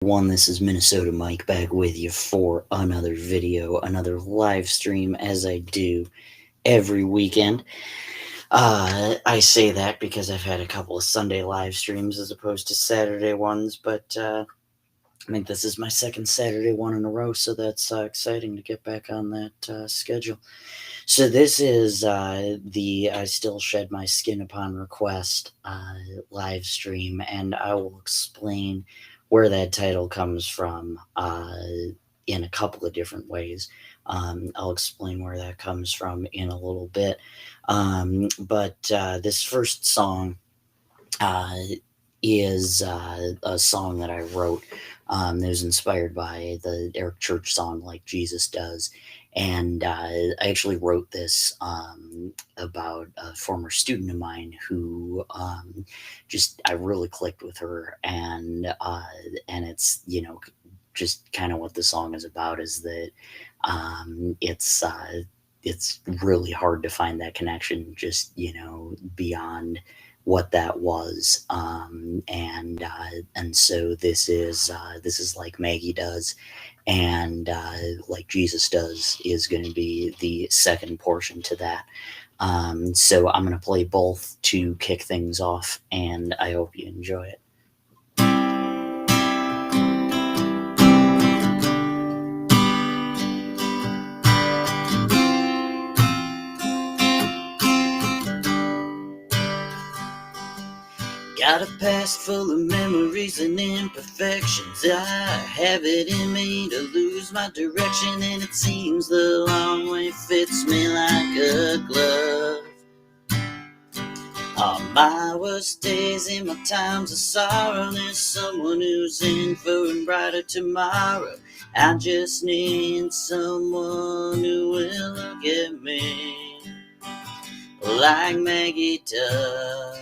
This is Minnesota Mike back with you for another video, another live stream as I do every weekend. I say that because I've had a couple of Sunday live streams as opposed to Saturday ones, but I think this is my second Saturday one in a row, so that's exciting to get back on that schedule. So this is the I Still Shed My Skin Upon Request live stream, and I will explain where that title comes from in a couple of different ways. I'll explain where that comes from in a little bit. But this first song is a song that I wrote that was inspired by the Eric Church song Like Jesus Does. And I actually wrote this about a former student of mine who I really clicked with her, and it's just kind of what the song is about is that it's really hard to find that connection just beyond what that was, and so this is Like Maggie Does, and Like Jesus Does is going to be the second portion to that. So I'm going to play both to kick things off, and I hope you enjoy it. Got a past full of memories and imperfections. I have it in me to lose my direction, and it seems the long way fits me like a glove. On my worst days, in my times of sorrow, there's someone who's in for a brighter tomorrow. I just need someone who will look at me like Maggie does.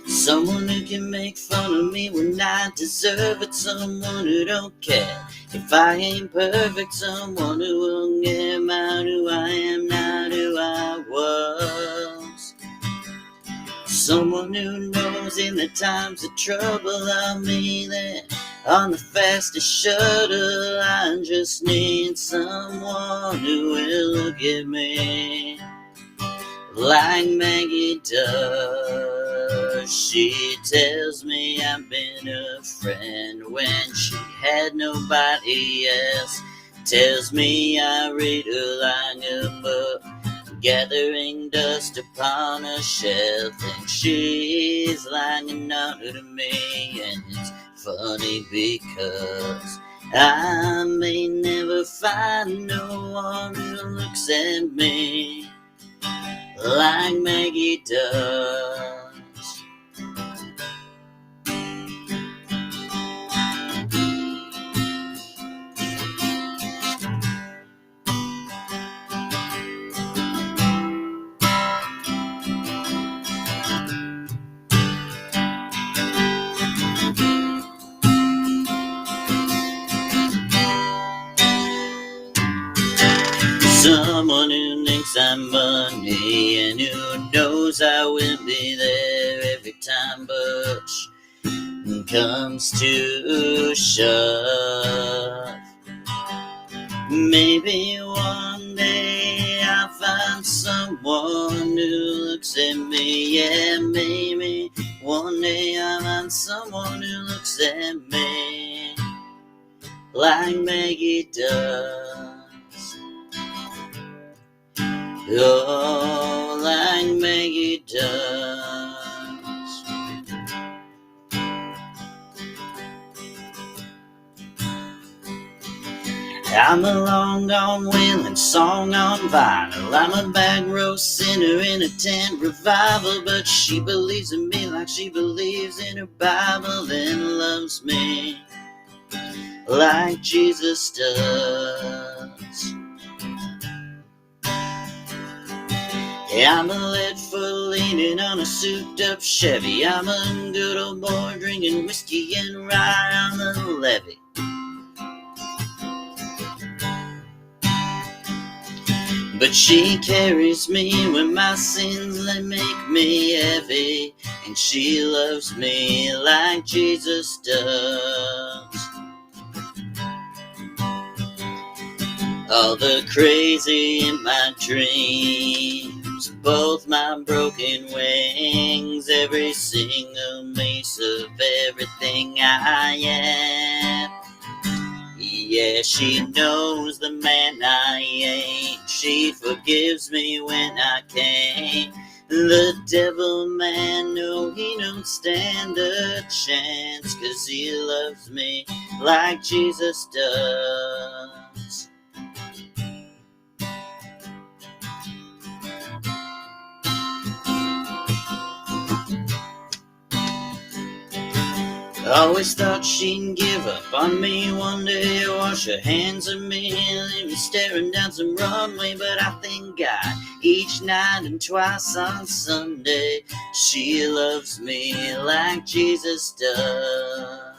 Someone who can make fun of me when I deserve it. Someone who don't care if I ain't perfect. Someone who will get out who I am, not who I was. Someone who knows in the times of trouble I'll be there on the fastest shuttle. I just need someone who will look at me like Maggie does. She tells me I've been her friend when she had nobody else. Tells me I read her like a book, gathering dust upon a shelf, and she's lying out to me. And it's funny because I may never find no one who looks at me like Maggie does. Someone who thinks I'm money and who knows I will be there every time push comes to shove. Maybe one day I'll find someone who looks at me. Yeah, maybe one day I'll find someone who looks at me like Maggie does. Oh, like Maggie does. I'm a long gone wailing song on vinyl. I'm a back row sinner in a tent revival, but she believes in me like she believes in her Bible and loves me like Jesus does. Yeah, I'm a lead foot leaning on a souped-up Chevy. I'm a good old boy drinking whiskey and rye on the levee. But But she carries me when my sins they make me heavy, and she loves me like Jesus does. All the crazy in my dreams, both my broken wings, every single piece of everything I am. Yeah, she knows the man I ain't. She forgives me when I can't. The devil, man, no, he don't stand a chance, 'cause he loves me like Jesus does. I always thought she'd give up on me one day, wash her hands of me, leave me staring down some runway. But I thank God each night and twice on Sunday, she loves me like Jesus does.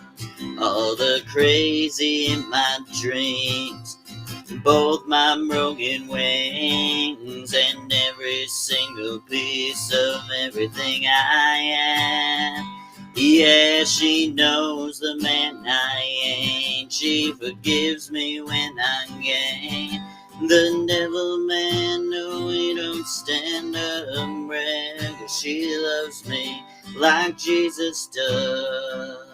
All the crazy in my dreams, both my broken wings, and every single piece of everything I am. Yeah, she knows the man I ain't. She forgives me when I gain. The devil, man, no, he don't stand a breath, 'cause she loves me like Jesus does.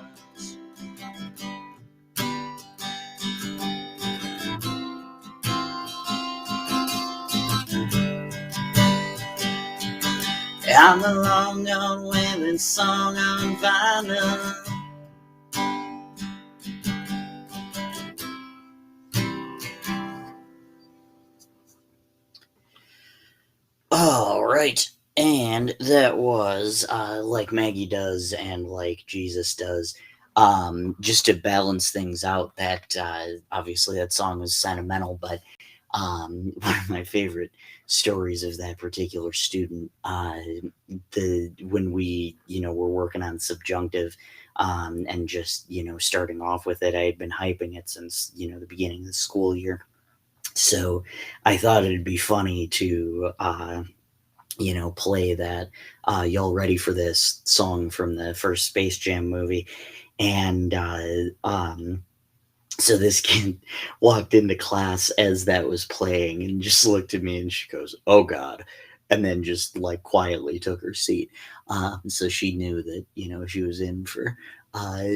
I'm the long gone wailing song on vinyl. All right, and that was like Maggie does and like Jesus does. Just to balance things out, that obviously that song was sentimental, but one of my favorite stories of that particular student, when we were working on subjunctive, and just starting off with it, I had been hyping it since the beginning of the school year. So I thought it'd be funny to play that "Y'all Ready for This" song from the first Space Jam movie. And so this kid walked into class as that was playing and just looked at me and she goes, "Oh God," and then just like quietly took her seat. So she knew that she was in for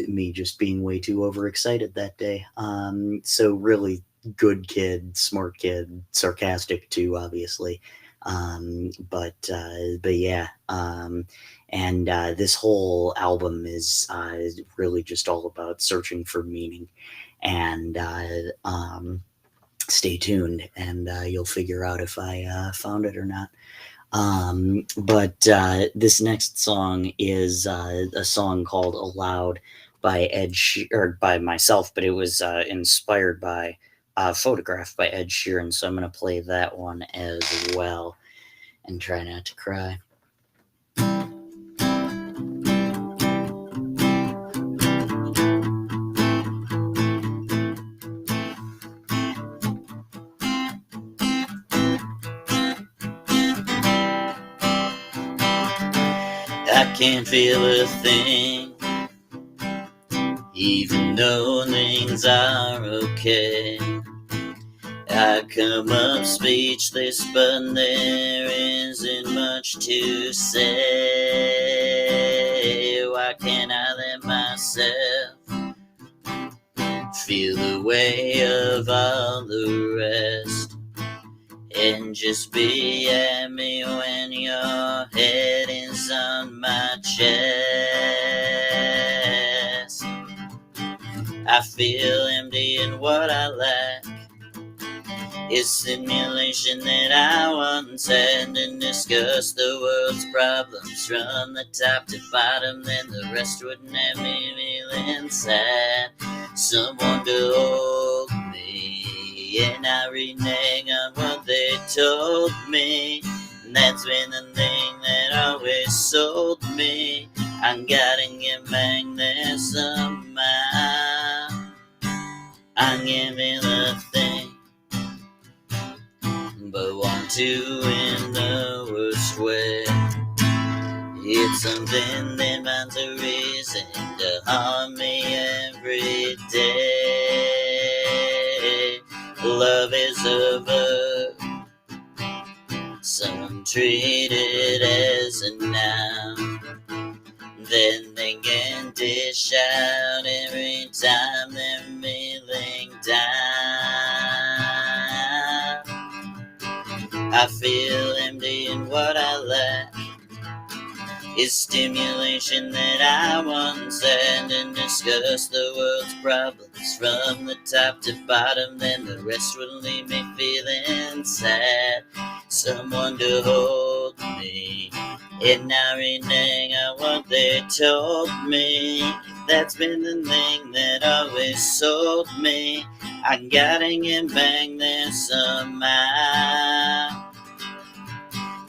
me just being way too overexcited that day. So really good kid, smart kid, sarcastic too, obviously. But yeah. And this whole album is really just all about searching for meaning. And stay tuned, and you'll figure out if I found it or not. But this next song is a song called "Aloud" by or by myself, but it was inspired by "Photograph" by Ed Sheeran. So I'm going to play that one as well, and try not to cry. I can't feel a thing, even though things are okay. I come up speechless, but there isn't much to say. Why can't I let myself feel the weight of all the rest, and just be at me when your head is on my chest? I feel empty, and what I lack is simulation that I once had, and discuss the world's problems from the top to bottom. Then the rest wouldn't have me feeling sad. Someone to hold me, and I renege on what they told me. And that's been the thing that always sold me. I gotta get back there somehow. I can't feel a thing, but one to in the worst way. It's something that finds a reason to harm me every day. Love is a verb, some treat it as a noun. Then they can dish out every time they're feeling down. I feel empty and what I lack is stimulation that I once had, and discuss the world's problems from the top to bottom. Then the rest will leave me feeling sad. Someone to hold me and not renege on what they told me. That's been the thing that always sold me. I gotta get back there somehow.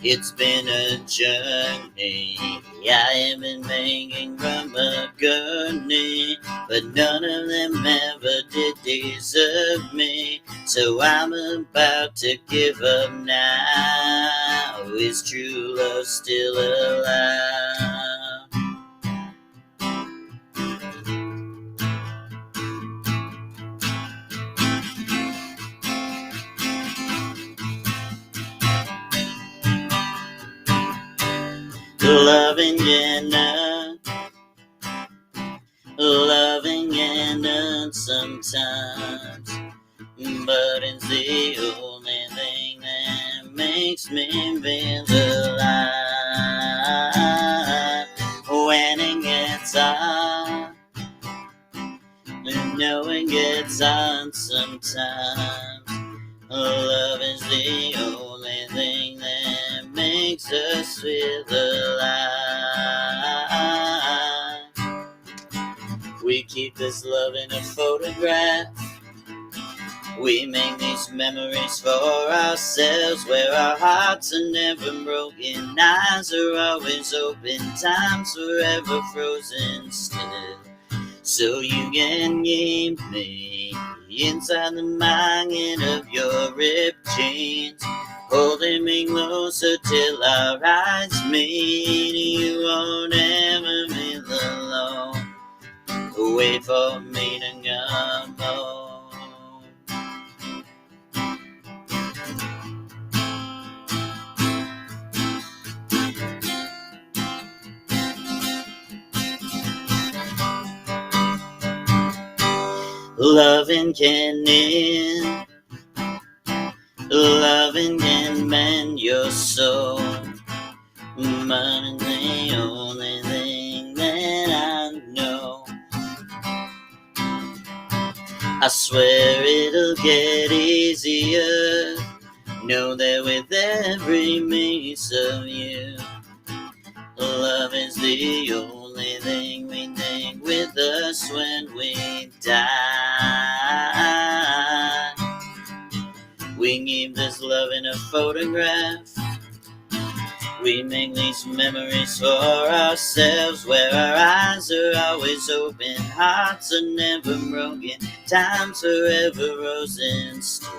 It's been a journey I have been making from a gurney, but none of them ever did deserve me. So I'm about to give up now. Is true love still alive? Loving and hurt sometimes, but it's the only thing that makes me feel alive. When it gets hard, knowing gets hard sometimes, love is the only thing that makes us feel alive. We keep this love in a photograph. We make these memories for ourselves, where our hearts are never broken, eyes are always open, time's forever frozen still. So you can keep me inside the margin of your ripped jeans, holding me closer till our eyes meet. You won't ever feel alone. Wait for me to come home. Loving can end, loving can mend your soul, but it's the only thing that I know. I swear it'll get easier, know that with every piece of you, love is the only thing we take with us when we die. We keep this love in a photograph. We make these memories for ourselves, where our eyes are always open, hearts are never broken, time's forever frozen still.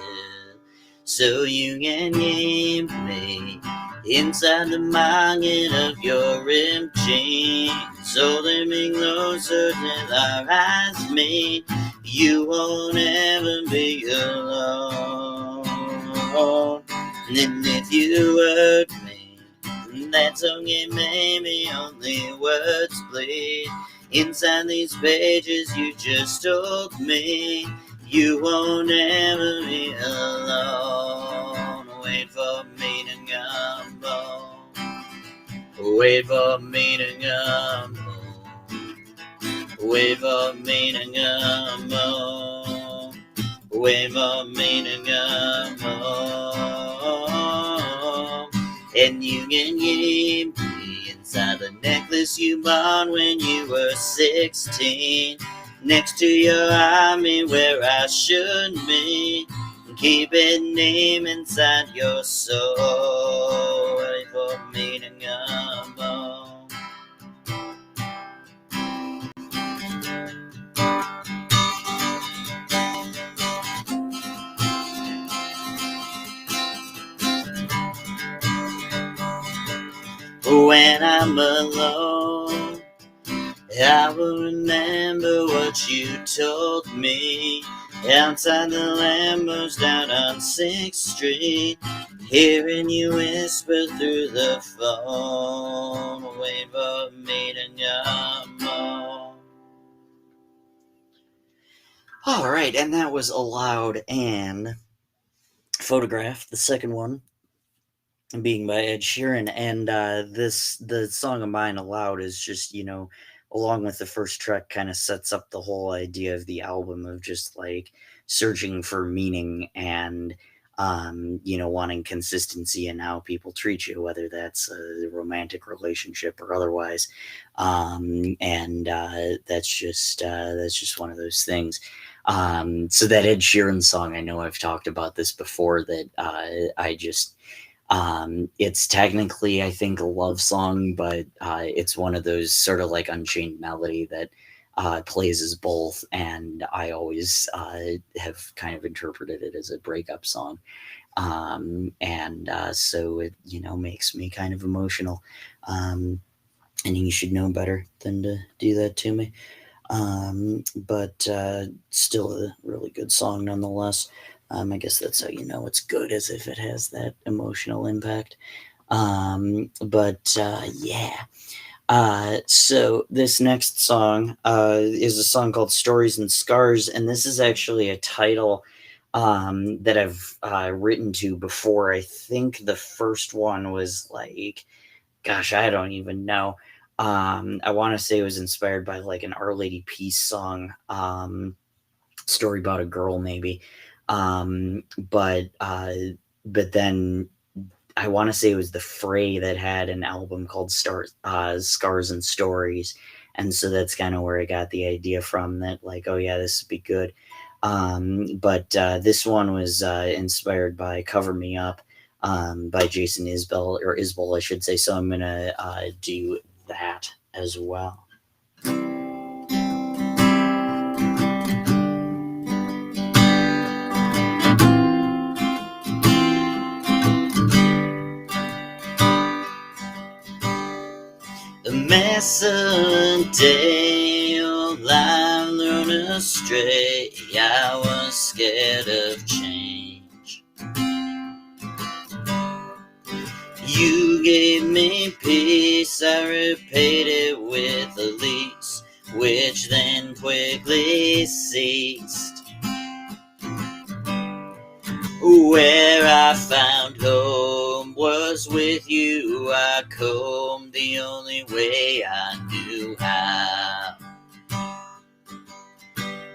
So you can keep me inside the margin of your ripped jeans, holding me closer till our eyes meet. You won't ever be alone. And if you hurt me, that's okay, maybe only words bleed. Inside these pages you just told me, you won't ever be alone. Wait for me to come home. Wait for me to come home. Wait for me to come home. Wait for me to come home. And you can keep me inside the necklace you bought when you were 16, next to your army where I should be. Keep a name inside your soul. Wait for me to come home. when I'm alone. I will remember what you told me outside the Lambos down on 6th Street, hearing you whisper through the phone, wait for me to come home. All right, and that was Aloud and Photograph, the second one, being by Ed Sheeran. And the song of mine, Aloud, is just, along with the first track, kind of sets up the whole idea of the album of just like searching for meaning and wanting consistency in how people treat you, whether that's a romantic relationship or otherwise. And that's just one of those things. So that Ed Sheeran song, I know I've talked about this before, that I just it's technically, I think, a love song, but it's one of those sort of like Unchained Melody that plays as both, and I always have kind of interpreted it as a breakup song. So it, makes me kind of emotional. And you should know better than to do that to me. But still a really good song nonetheless. I guess that's how you know it's good, as if it has that emotional impact. Yeah. So this next song is a song called Stories and Scars, and this is actually a title that I've written to before. I think the first one was like, gosh, I don't even know. I want to say it was inspired by like an Our Lady Peace song, story about a girl maybe. But then I want to say it was the Fray that had an album called Scars and Stories. And so that's kind of where I got the idea from, that like, oh yeah, this would be good. But this one was inspired by Cover Me Up by Jason Isbell, I should say. So I'm going to do that as well. A mess of a day, all I'm thrown astray. I was scared of change. You gave me peace, I repaid it with a lease, which then quickly ceased. Where I found home was with you. I combed the only way I knew how.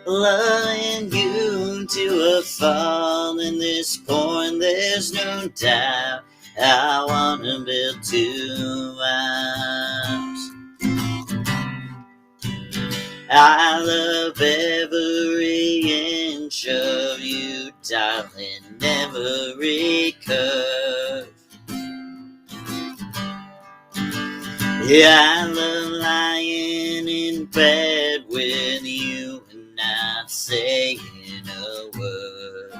Loving you to a fall in this point, there's no doubt. I wanna build 2 hours. I love every inch of you, darling, every curve. Yeah, I love lying in bed with you and not saying a word.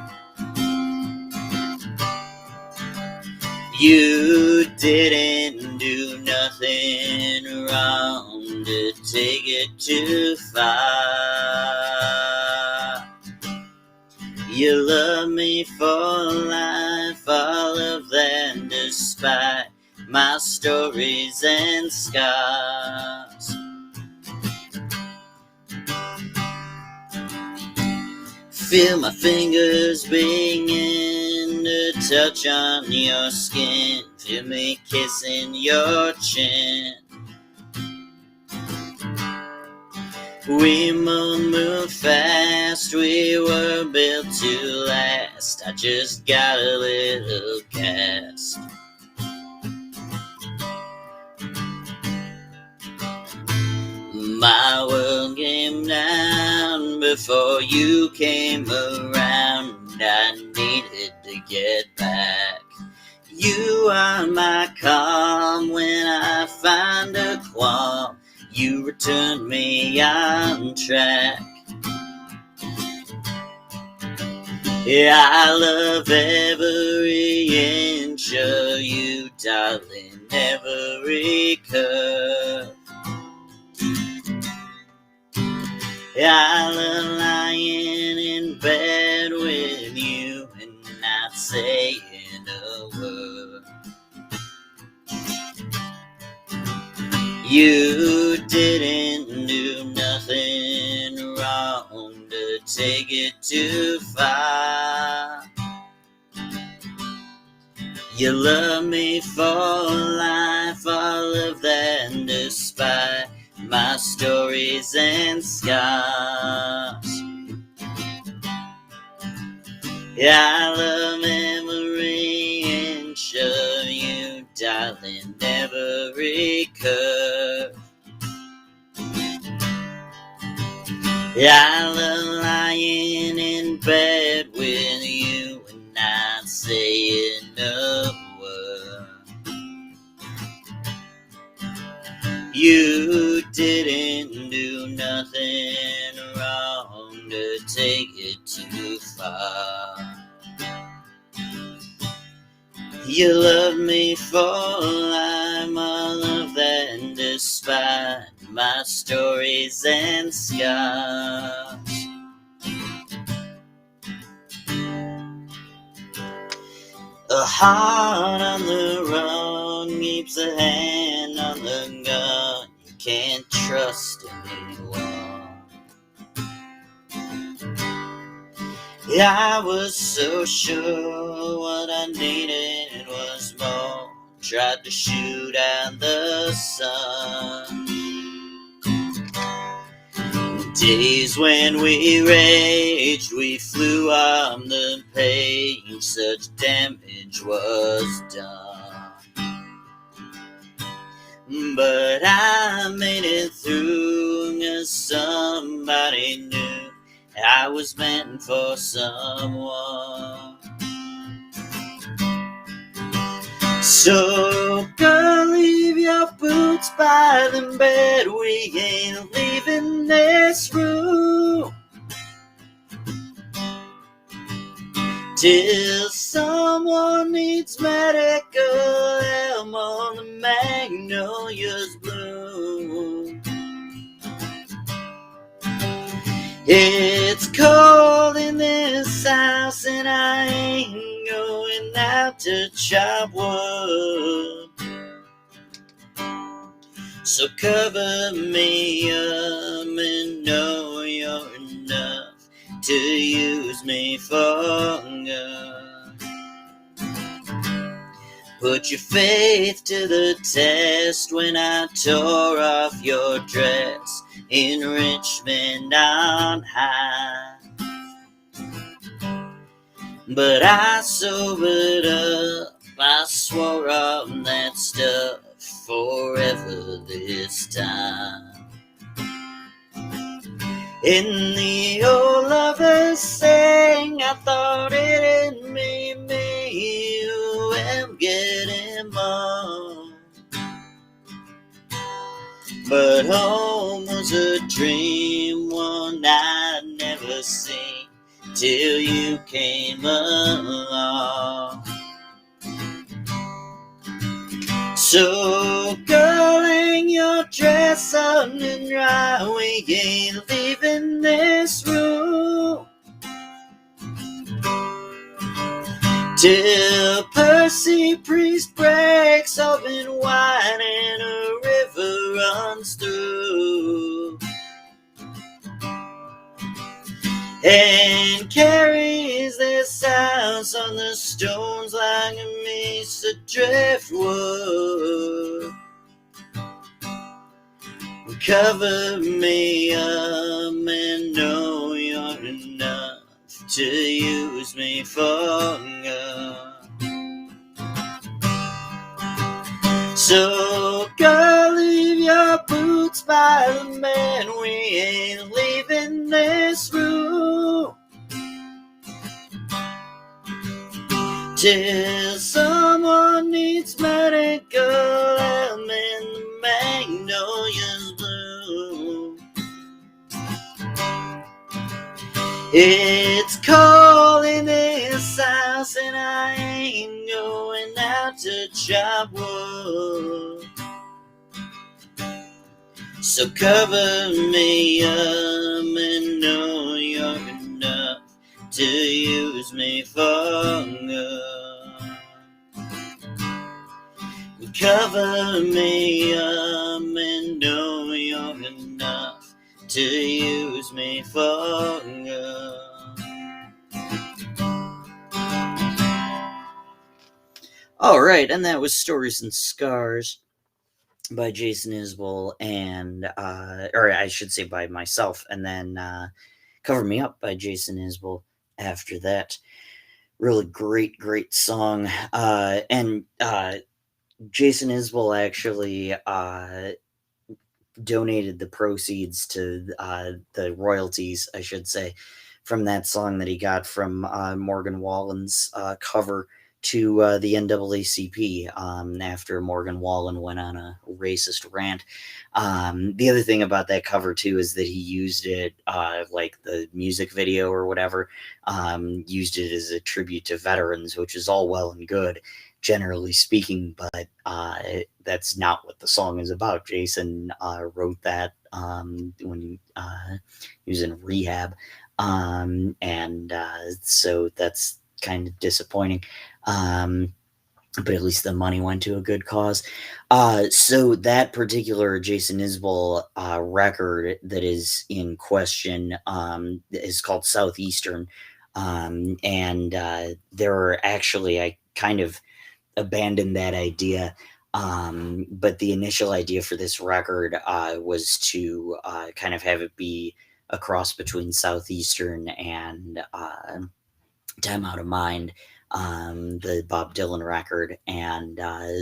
You didn't do nothing wrong to take it too far. You love me for life, all of that, despite my stories and scars. Feel my fingers begin to touch on your skin. Feel me kissing your chin. We both moved fast, we were built to last. I just got a little cast. My world came down before you came around. I needed to get back. You are my calm when I find a qualm. You returned me on track. Yeah, I love every inch of you, darling, every curve. I love lying in bed with you and not saying a word. You didn't do nothing wrong to take it too far. You love me for life, all of that, and despite my stories and scars. Yeah, I love every inch of you, darling, every curve. Yeah, I love lying in bed with you and not saying a word. You didn't do nothing wrong to take it too far. You love me for life, all of that, and despite my stories and scars. A heart on the run keeps a hand on the gun. You can't trust anyone. Yeah, I was so sure what I needed was more. Tried to shoot at the sun. Days when we raged, we flew on the page. Such damage was done. But I made it through, 'cause somebody knew I was meant for someone. So girl, leave your boots by the bed. We ain't leaving this room till someone needs medical help on the magnolias bloom. It's cold in this house and I ain't going out to chop wood. So cover me up and know you're enough to use me for good. Put your faith to the test when I tore off your dress in Richmond on high. But I sobered up, I swore on that stuff forever this time. In the old lovers sang, I thought it made me who am getting more. But home was a dream, one I'd never seen till you came along. So girl, hang your dress up and dry. We ain't leaving this room till Percy Priest breaks open wide and a river runs through and carries this house on the stones like a piece of driftwood. Cover me up and know you're enough to use me for good. So girl, leave your boots by the bed. We ain't leaving this room till someone needs medical help and the magnolias bloom. It's cold in this house and I ain't going out to chop wood. So cover me up and know you're enough to use me for good. Cover me up and know you're enough to use me for good. All right, and that was Stories and Scars by Jason Isbell, and or I should say by myself, and then Cover Me Up by Jason Isbell after that. Really great song. And Jason Isbell actually donated the proceeds to the royalties, I should say, from that song that he got from Morgan Wallen's cover to the NAACP after Morgan Wallen went on a racist rant. The other thing about that cover, too, is that he used it, like the music video or whatever, used it as a tribute to veterans, which is all well and good, generally speaking, but that's not what the song is about. Jason wrote that when he was in rehab, and so that's kind of disappointing. But at least the money went to a good cause. So that particular Jason Isbell record that is in question is called Southeastern. And there are actually, I kind of abandoned that idea. But the initial idea for this record was to kind of have it be a cross between Southeastern and Time Out of Mind, the Bob Dylan record. And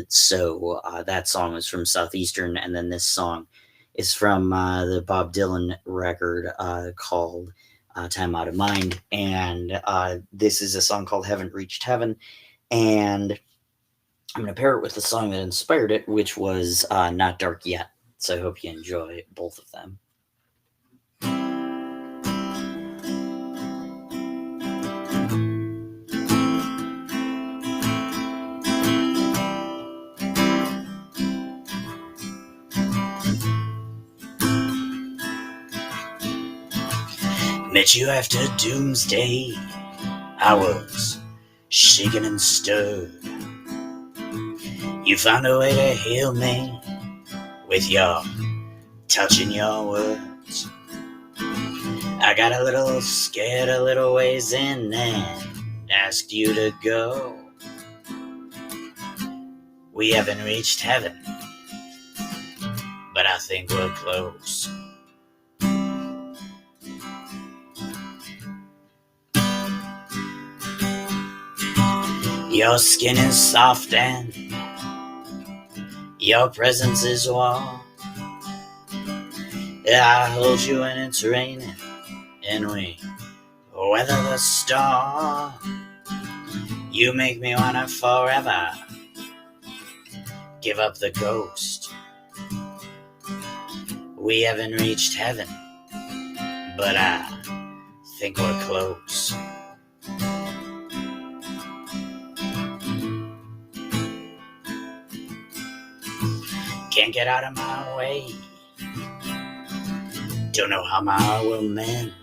so that song was from Southeastern, and then this song is from the Bob Dylan record called Time Out of Mind. And this is a song called Haven't Reached Heaven. And I'm going to pair it with the song that inspired it, which was Not Dark Yet. So I hope you enjoy both of them. Met you after doomsday. I was shaken and stirred. You found a way to heal me with your touch and your words. I got a little scared a little ways in and asked you to go. We haven't reached heaven, but I think we're close. Your skin is soft and your presence is warm. I hold you when it's raining and we weather the storm. You make me wanna forever give up the ghost. We haven't reached heaven, but I think we're close. Can't get out of my way. Don't know how my heart will mend.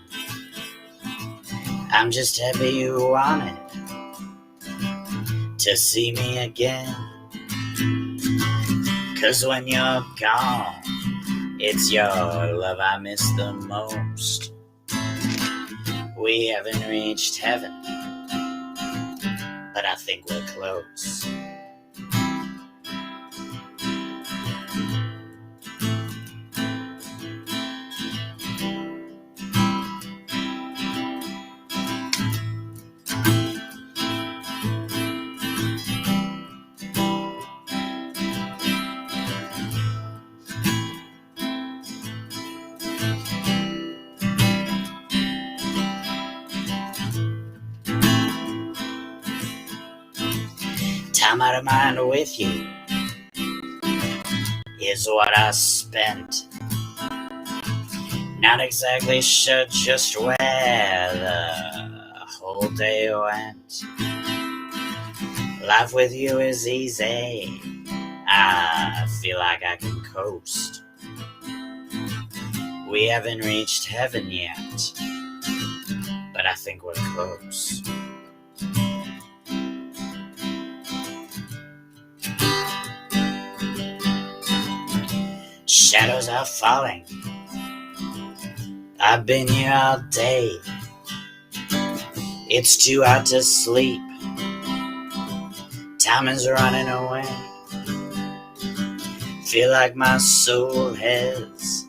I'm just happy you wanted to see me again. 'Cause when you're gone, it's your love I miss the most. We haven't reached heaven, but I think we're close. Time out of mind with you is what I spent. Not exactly sure just where the whole day went. Life with you is easy. I feel like I can coast. We haven't reached heaven yet, but I think we're close. Shadows are falling. I've been here all day. It's too hot to sleep. Time is running away. Feel like my soul has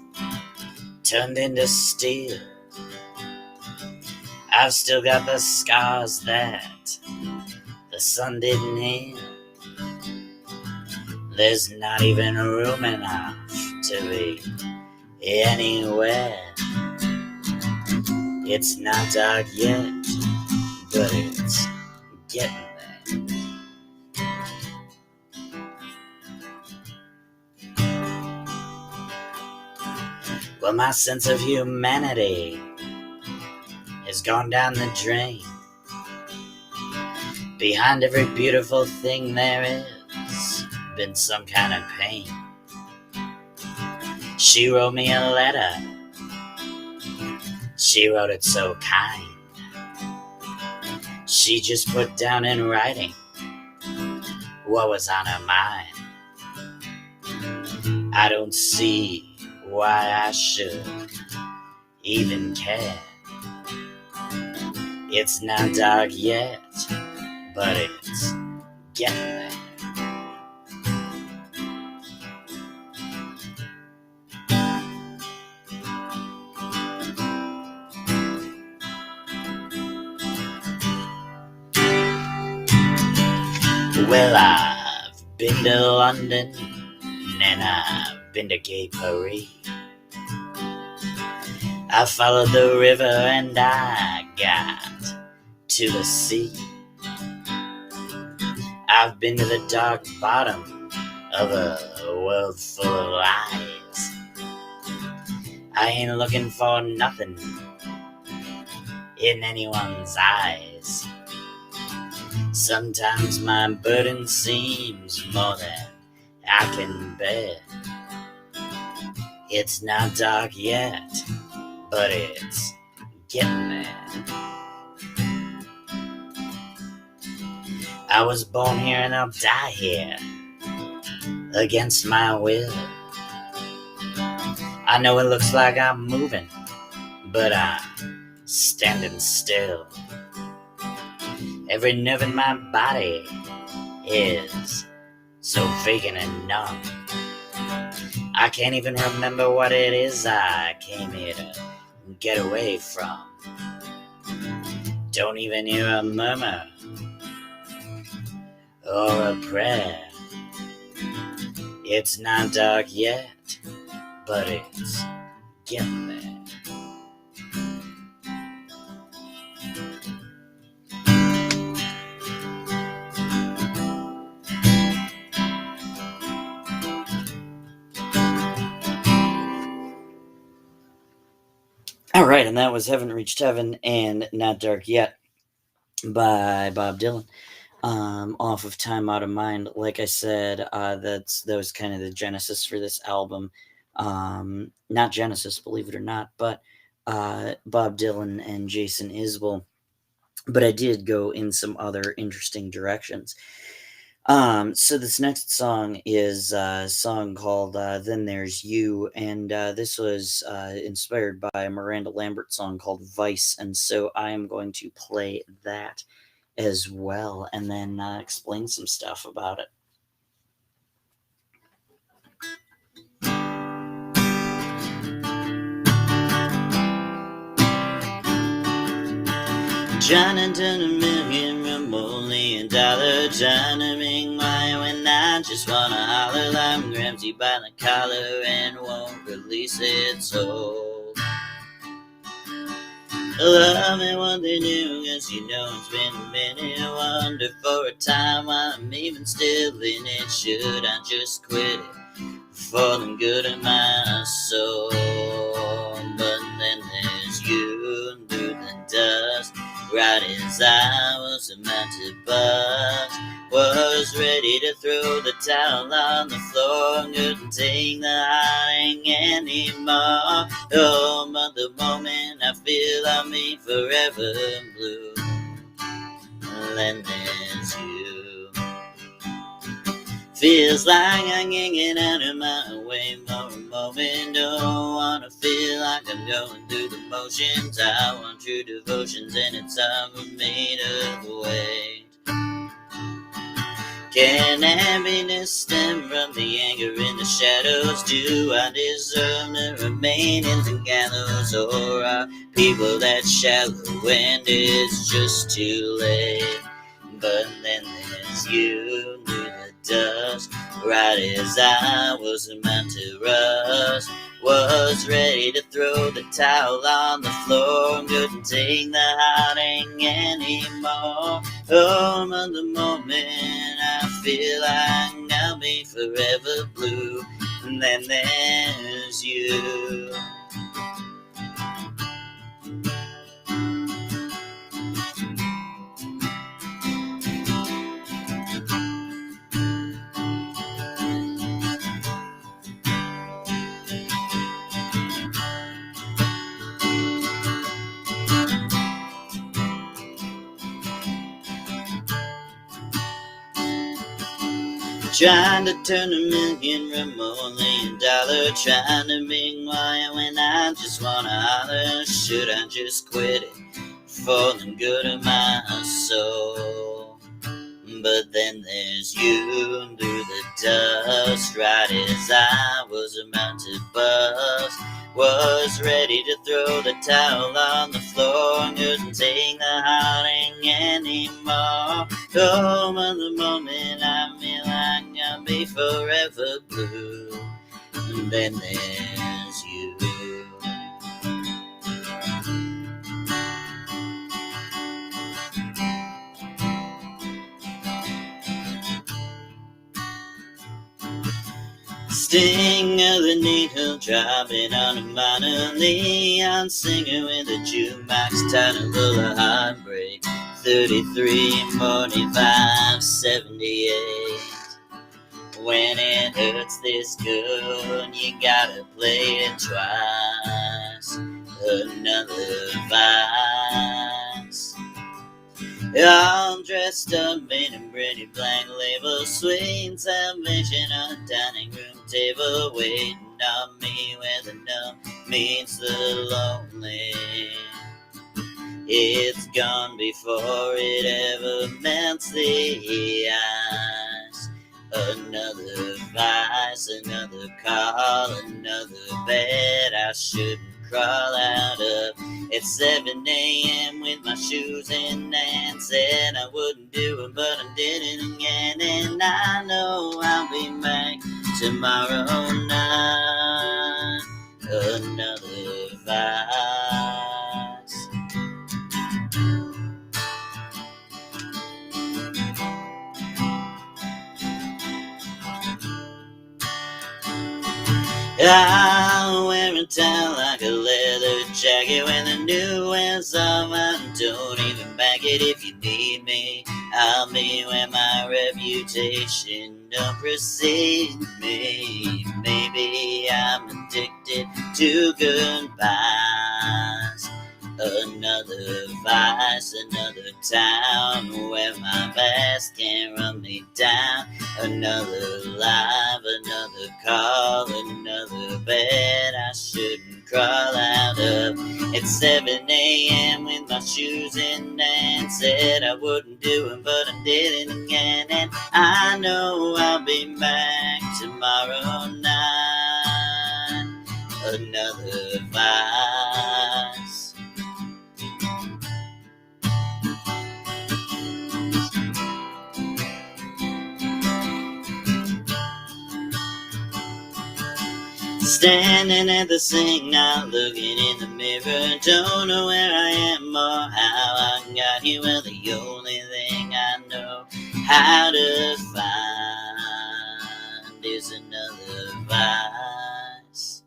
turned into steel. I've still got the scars that the sun didn't heal. There's not even room enough to be anywhere. It's not dark yet, but it's getting there. Well, my sense of humanity has gone down the drain. Behind every beautiful thing there is been some kind of pain. She wrote me a letter. She wrote it so kind. She just put down in writing what was on her mind. I don't see why I should even care. It's not dark yet, but it's getting there. Well, I've been to London and I've been to Gay Paris. I followed the river and I got to the sea. I've been to the dark bottom of a world full of lies. I ain't looking for nothing in anyone's eyes. Sometimes my burden seems more than I can bear. It's not dark yet, but it's getting there. I was born here and I'll die here, against my will. I know it looks like I'm moving, but I'm standing still. Every nerve in my body is so vacant and numb. I can't even remember what it is I came here to get away from. Don't even hear a murmur or a prayer. It's not dark yet, but it's getting there. All right, and that was Haven't Reached Heaven and Not Dark Yet by Bob Dylan, off of Time Out of Mind. Like I said, that was kind of the genesis for this album. Not Genesis, believe it or not, but Bob Dylan and Jason Isbell. But I did go in some other interesting directions. So this next song is a song called Then There's You, and this was inspired by a Miranda Lambert song called Vice, and so I am going to play that as well, and then explain some stuff about it. Trying to turn $1 million from only $1, trying to make money when I just wanna holler. Life grabs you by the collar and won't release its hold. Love me what they do, cause you know it's been a minute. I wonder for a time why I'm even still in it. Should I just quit it for the good of my soul? But then there's you and through the dust, right as I was about to bust. What throw the towel on the floor. Couldn't take the hiding anymore. Oh, but the moment I feel I'll be forever blue, then there's you. Feels like I'm getting out of my way for a moment. Don't wanna feel like I'm going through the motions. I want true devotions, and it's all made of weight. Can happiness stem from the anger in the shadows? Do I deserve to remain in the gallows? Or are people that shallow when it's just too late? But then there's you through the dust, right as I was about to rust. Was ready to throw the towel on the floor. Couldn't take the hiding anymore. Oh, but the moment I feel like I'll be forever blue, and then there's you. Trying to turn a million remotely a dollar. Trying to be quiet when I just wanna holler. Should I just quit it for the good of my soul? But then there's you through the dust, right as I was about to bust. Was ready to throw the towel on the floor. Couldn't take the hiding anymore. Oh, but the moment I feel like I'll be forever blue, and then there's you. Sting of the needle dropping on a minor neon singer with a jukebox title full of heartbreak. 33, 45, 78. When it hurts this good, you gotta play it twice. Another vice. All dressed up in a pretty black label, sweet salvation on a dining room table, waiting on me where the no meets the lonely. It's gone before it ever melts the ice. Another vice, another call, another bed I shouldn't crawl out of. It's 7 a.m. with my shoes in hand. Said I wouldn't do it, but I did it again. And I know I'll be back tomorrow night. Another vice. I'll wear a tie like a leather jacket when the new wears off. I don't even back it. If you need me, I'll be where my reputation don't precede me. Maybe I'm addicted to goodbyes. Another vice, another town where my past can't run me down. Another life, another call, another bed I shouldn't crawl out of. It's 7 a.m. with my shoes in hand. Said I wouldn't do it, but I did it again. And I know I'll be back tomorrow night. Another vice. Standing at the sink, not looking in the mirror. Don't know where I am or how I got here. Well, the only thing I know how to find is another vice.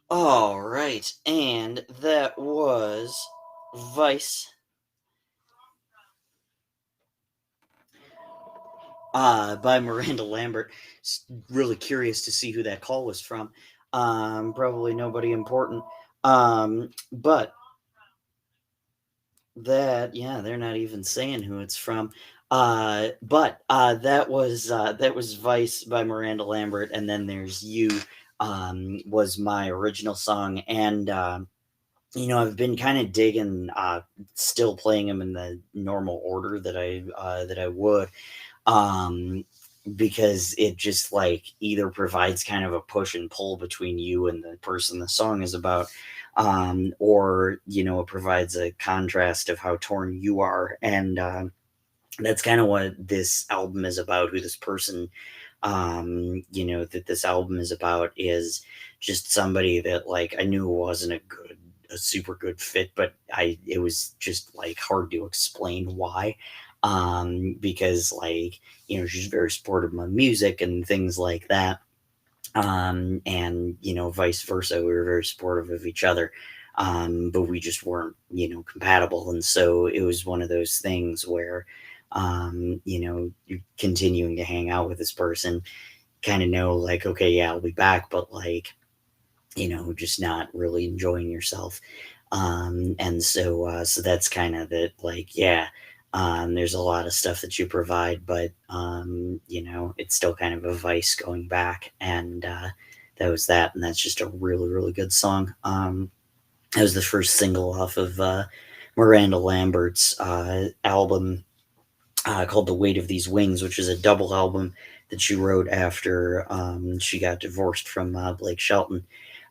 All right, and that was Vice by Miranda Lambert. Really curious to see who that call was from. Probably nobody important. But that, yeah, they're not even saying who it's from. But that was Vice by Miranda Lambert, and then there's You was my original song, and I've been kind of digging, still playing them in the normal order that I would, um, because it just like either provides kind of a push and pull between you and the person the song is about, or it provides a contrast of how torn you are, and that's kind of what this album is about. Who this person, that this album is about is just somebody that like I knew wasn't a super good fit, but it was just like hard to explain why. Because like, she's very supportive of my music and things like that. And vice versa. We were very supportive of each other. But we just weren't, compatible. And so it was one of those things where you're continuing to hang out with this person, kind of know like, okay, yeah, I'll be back, but like, just not really enjoying yourself. And so that's kind of that, like, yeah, there's a lot of stuff that you provide, but, it's still kind of a vice going back. And that was that. And that's just a really, really good song. That was the first single off of Miranda Lambert's album called The Weight of These Wings, which is a double album that she wrote after she got divorced from Blake Shelton.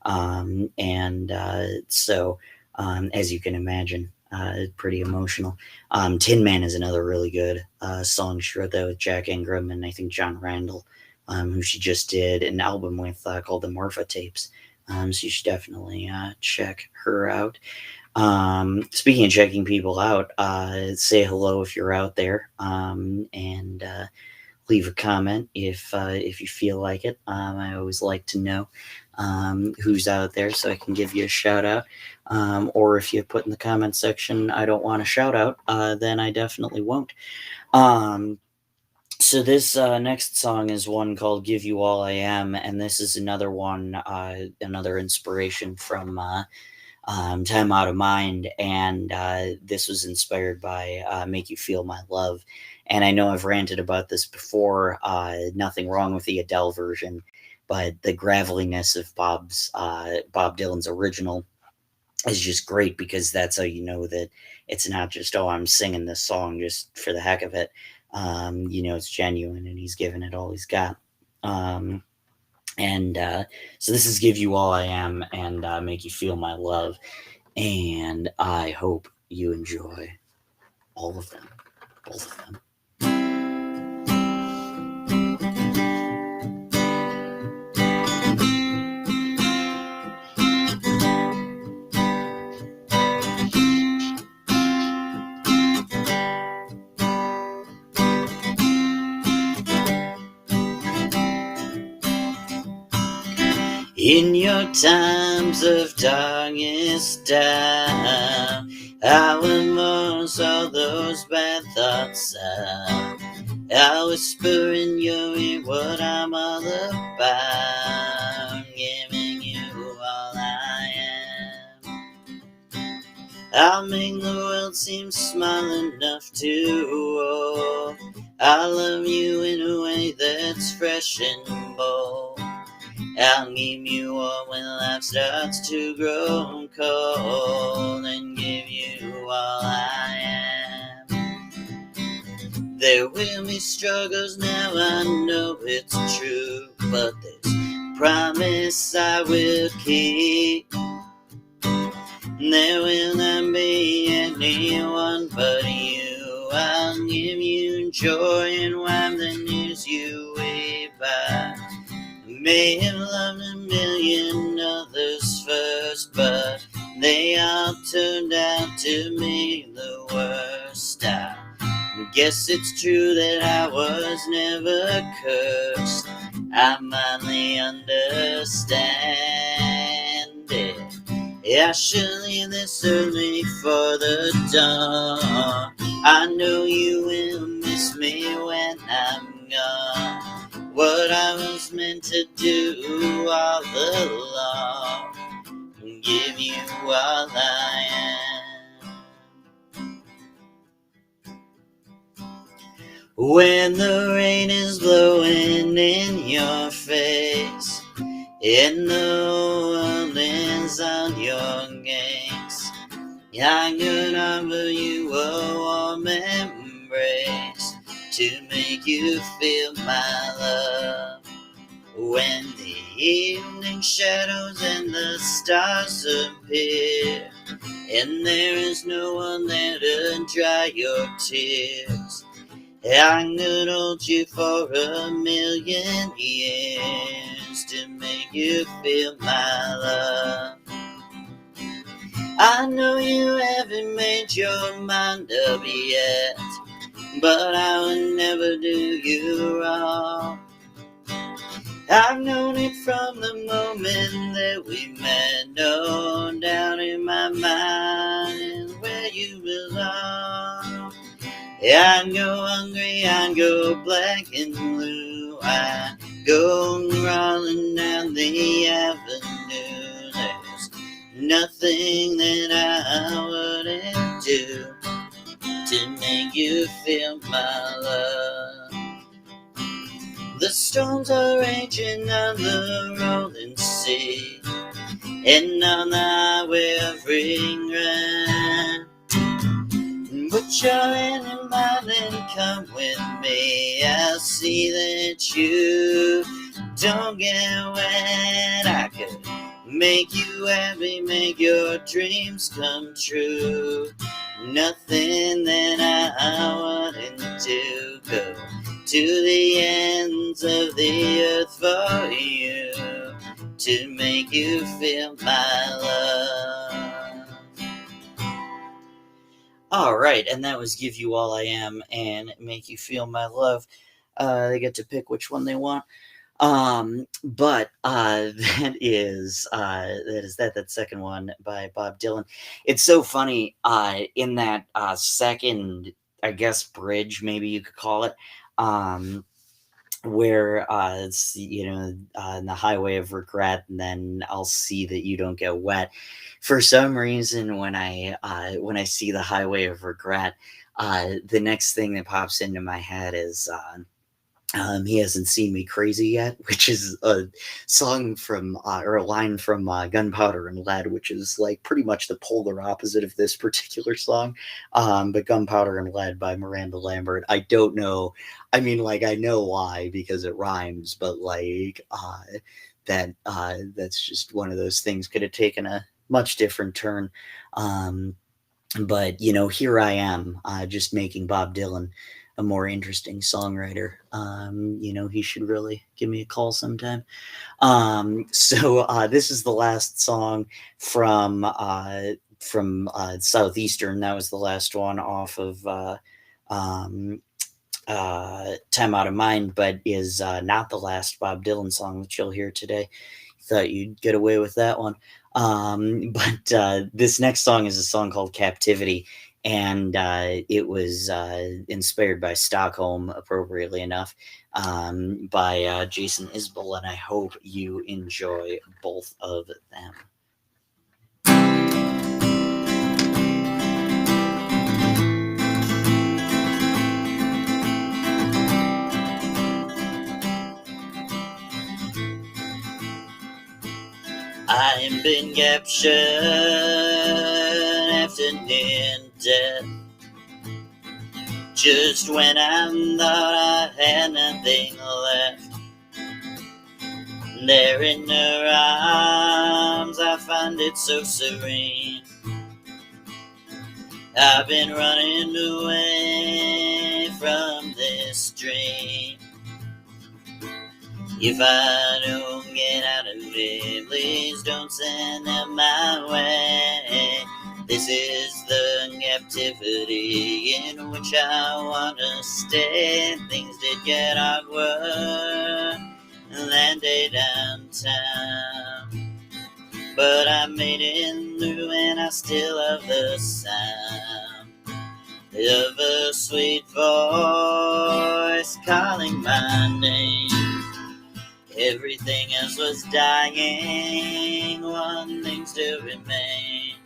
And as you can imagine, pretty emotional. Tin Man is another really good song. She wrote that with Jack Ingram and I think John Randall, who she just did an album with called the Marfa Tapes. So you should definitely check her out. Speaking of checking people out, say hello if you're out there, and leave a comment if you feel like it. I always like to know who's out there so I can give you a shout out. Or if you put in the comment section, I don't want a shout out, then I definitely won't. So this next song is one called "Give You All I Am," and this is another one, another inspiration from Time Out of Mind, and this was inspired by Make You Feel My Love. And I know I've ranted about this before, nothing wrong with the Adele version, but the graveliness of Bob Dylan's original is just great, because that's how you know that it's not just, oh, I'm singing this song just for the heck of it. It's genuine and he's given it all he's got. So this is Give You All I Am and Make You Feel My Love. And I hope you enjoy all of them, both of them. In your times of darkest doubt, I will voice all those bad thoughts out. I'll whisper in your ear what I'm all about, giving you all I am. I'll make the world seem small enough to hold. I'll love you in a way that's fresh and bold. I'll give you all when life starts to grow cold, and give you all I am. There will be struggles now, I know it's true, but this promise I will keep. There will not be anyone but you. I'll give you joy and wipe the news you weep by. May have loved a million others first, but they all turned out to me the worst. I guess it's true that I was never cursed. I finally understand it. I should leave this early for the dawn. I know you will miss me when I'm gone. what I was meant to do all along, give you all I am. When the rain is blowing in your face and the world is on your gaze, I could offer you a warm embrace to make you feel my love. When the evening shadows and the stars appear, and there is no one there to dry your tears, I could hold you for 1,000,000 years to make you feel my love. I know you haven't made your mind up yet, but I would never do you wrong. I've known it from the moment that we met, no doubt in my mind where you belong. I'd go hungry, I'd go black and blue, I'd go crawling down the avenue. There's nothing that I wouldn't do to make you feel my love. The storms are raging on the rolling sea and on the highway of regret. Put your hand in mine and come with me. I'll see that you don't get wet. I could make you happy, make your dreams come true. Nothing that I wouldn't do. Go to the ends of the earth for you to make you feel my love. All right, and that was Give You All I Am and Make You Feel My Love. They get to pick which one they want. But that is that second one by Bob Dylan. It's so funny in that second, I guess, bridge, maybe you could call it, where it's, in the highway of regret, and then I'll see that you don't get wet. For some reason, when I see the highway of regret, the next thing that pops into my head is he hasn't seen me crazy yet, which is a song from or a line from Gunpowder and Lead, which is like pretty much the polar opposite of this particular song. But Gunpowder and Lead by Miranda Lambert. I don't know. I mean, like, I know why, because it rhymes, but like that's just one of those things. Could have taken a much different turn. But here I am, just making Bob Dylan a more interesting songwriter. He should really give me a call sometime. So this is the last song from Southeastern. That was the last one off of Time Out of Mind, but is not the last Bob Dylan song that you'll hear today. Thought you'd get away with that one. But this next song is a song called Captivity, and it was inspired by Stockholm, appropriately enough, by Jason Isbell, and I hope you enjoy both of them. I've been captured after near death, just when I thought I had nothing left. There in her arms I find it so serene. I've been running away from this dream. If I don't get out of it, please don't send them my way. This is the captivity in which I want to stay. Things did get awkward that day downtown, but I made it through and I still have the sound of a sweet voice calling my name. Everything else was dying, one thing still remained.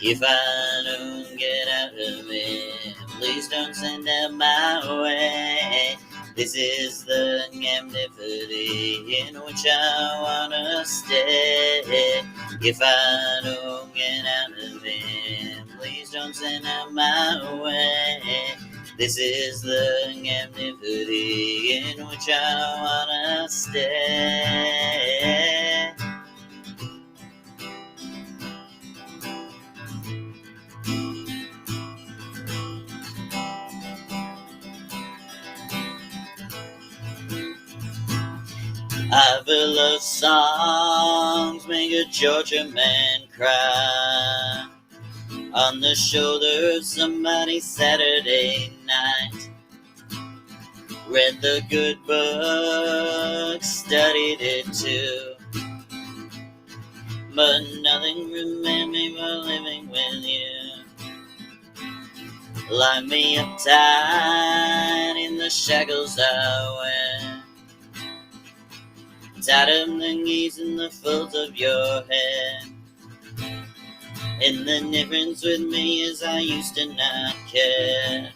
If I don't get out of it, please don't send out my way. This is the captivity in which I wanna stay. If I don't get out of it, please don't send out my way. This is the captivity in which I wanna stay. I've heard love songs make a Georgia man cry on the shoulder of somebody's Saturday night. Read the good book, studied it too, but nothing remained me but living with you. Lock me up tight in the shackles I wear, tied up the knees in the folds of your hair. And the difference with me is I used to not care.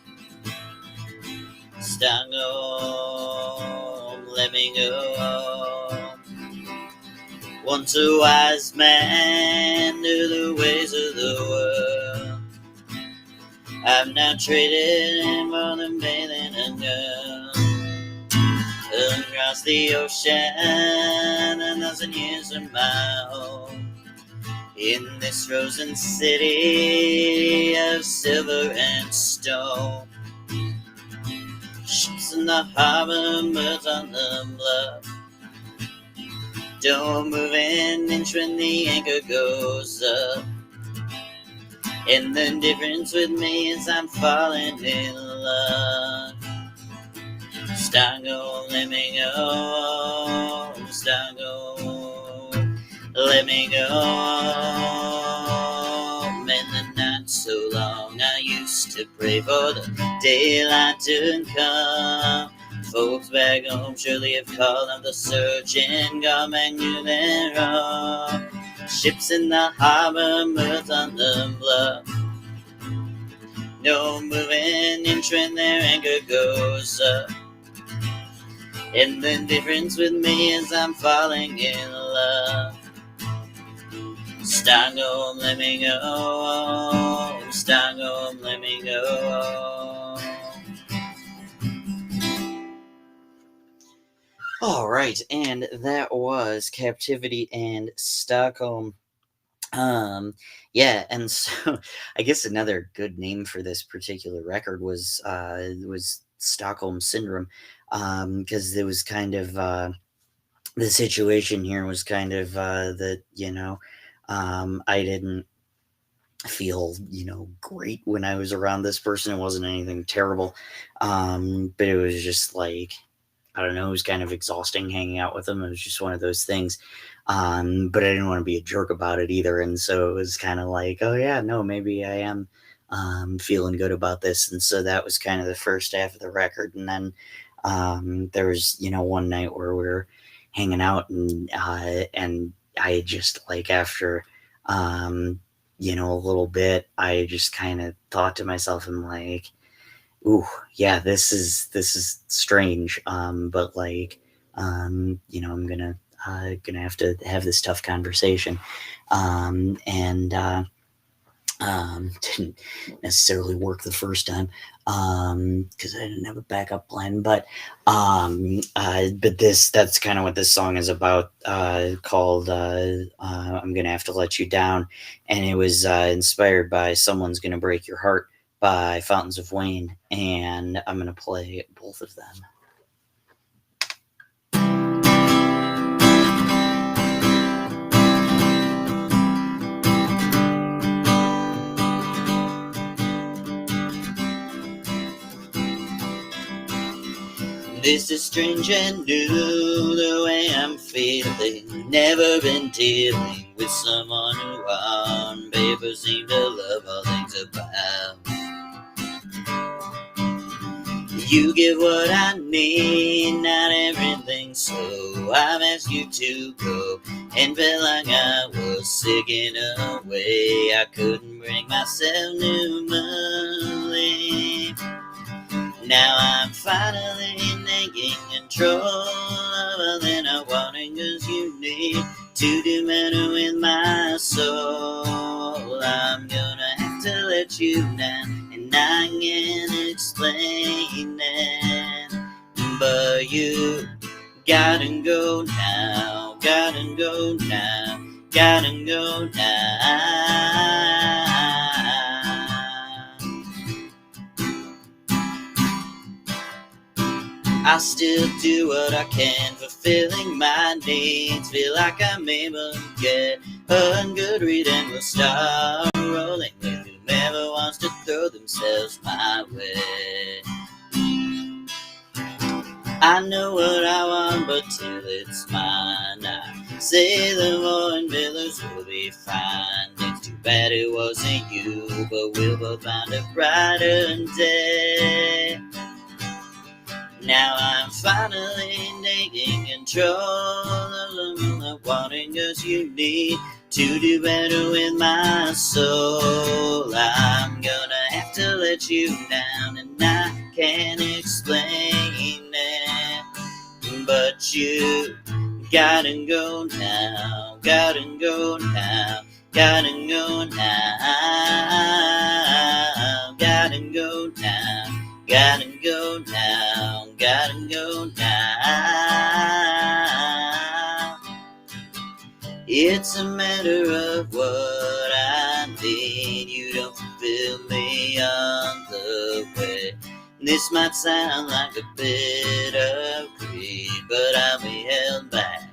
Stockholm, let me go. Once a wise man knew the ways of the world. I've now traded in more than bathing a girl. Across the ocean, 1,000 years of my home, in this frozen city of silver and stone. Ships in the harbor, birds on the bluff, don't move an inch when the anchor goes up. And the difference with me is I'm falling in love. Stockholm, let me go. Stockholm, let me go. Man, the night's so long, I used to pray for the daylight to come. Folks back home surely have called out the search and gone back to their home. Ships in the harbor, birds on the bluff, no moving inch when their anchor goes up. And the difference with me is I'm falling in love. Stockholm, let me go. Stockholm, let me go. All right, and that was Captivity and Stockholm. Yeah, and so I guess another good name for this particular record was Stockholm Syndrome, because it was kind of the situation here was kind of that I didn't feel great when I was around this person. It wasn't anything terrible, but it was just like, I don't know, it was kind of exhausting hanging out with them. It was just one of those things. But I didn't want to be a jerk about it either. And so it was kind of like, oh yeah, no, maybe I am feeling good about this. And so that was kind of the first half of the record. And then there was, one night where we were hanging out and I just like after, a little bit, I just kind of thought to myself, I'm like, ooh, yeah, this is strange. But like, I'm gonna have to have this tough conversation. And didn't necessarily work the first time, because I didn't have a backup plan. But that's kind of what this song is about, called I'm gonna have to let you down. And it was inspired by Someone's Gonna Break Your Heart by Fountains of Wayne, and I'm going to play both of them. This is strange and new, the way I'm feeling. Never been dealing with someone who on paper seemed to love all things about. You get what I need, not everything, so I've asked you to go. And felt like I was sick in a way I couldn't bring myself to believe. Now I'm finally taking control of than I wanted, 'cause you need to do better with my soul. I'm gonna have to let you down, and I can't explain it, but you gotta go now, gotta go now, gotta go now. I still do what I can, fulfilling my needs. Feel like I'm able to get a good read and we'll start rolling with whomever wants to throw themselves my way. I know what I want, but till it's mine, I say the Warren Villas will be fine. It's too bad it wasn't you, but we'll both find a brighter day. Now I'm finally taking control of the wanting, 'cause you need to do better with my soul. I'm gonna have to let you down, and I can't explain it, but you gotta go now, gotta go now, gotta go now, gotta go now, gotta go now, gotta go now. It's a matter of what I need. You don't fulfill me on the way. This might sound like a bit of greed, but I'll be held back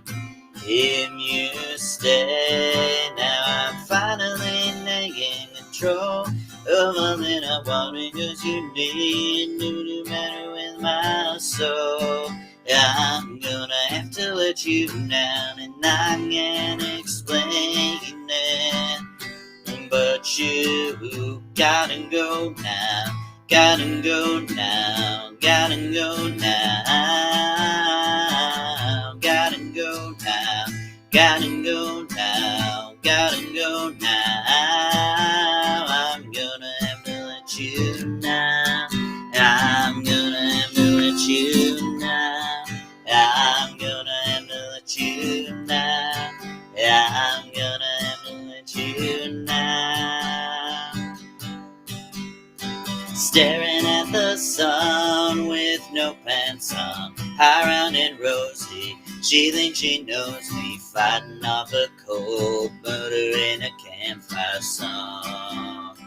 if you stay. Now I'm finally taking control of all that I wanted, 'cause you need to do better with my soul. I'm gonna have to let you down, and I can't explain it, but you gotta go now, gotta go now, gotta go now, gotta go now, gotta go now, gotta go now. I'm gonna have to let you now. I'm gonna have to let you now. I'm gonna have to let you now. I'm gonna have to let you now. Staring at the sun with no pants on, high round and rosy. She thinks she knows me, fighting off a cold murder in a campfire song.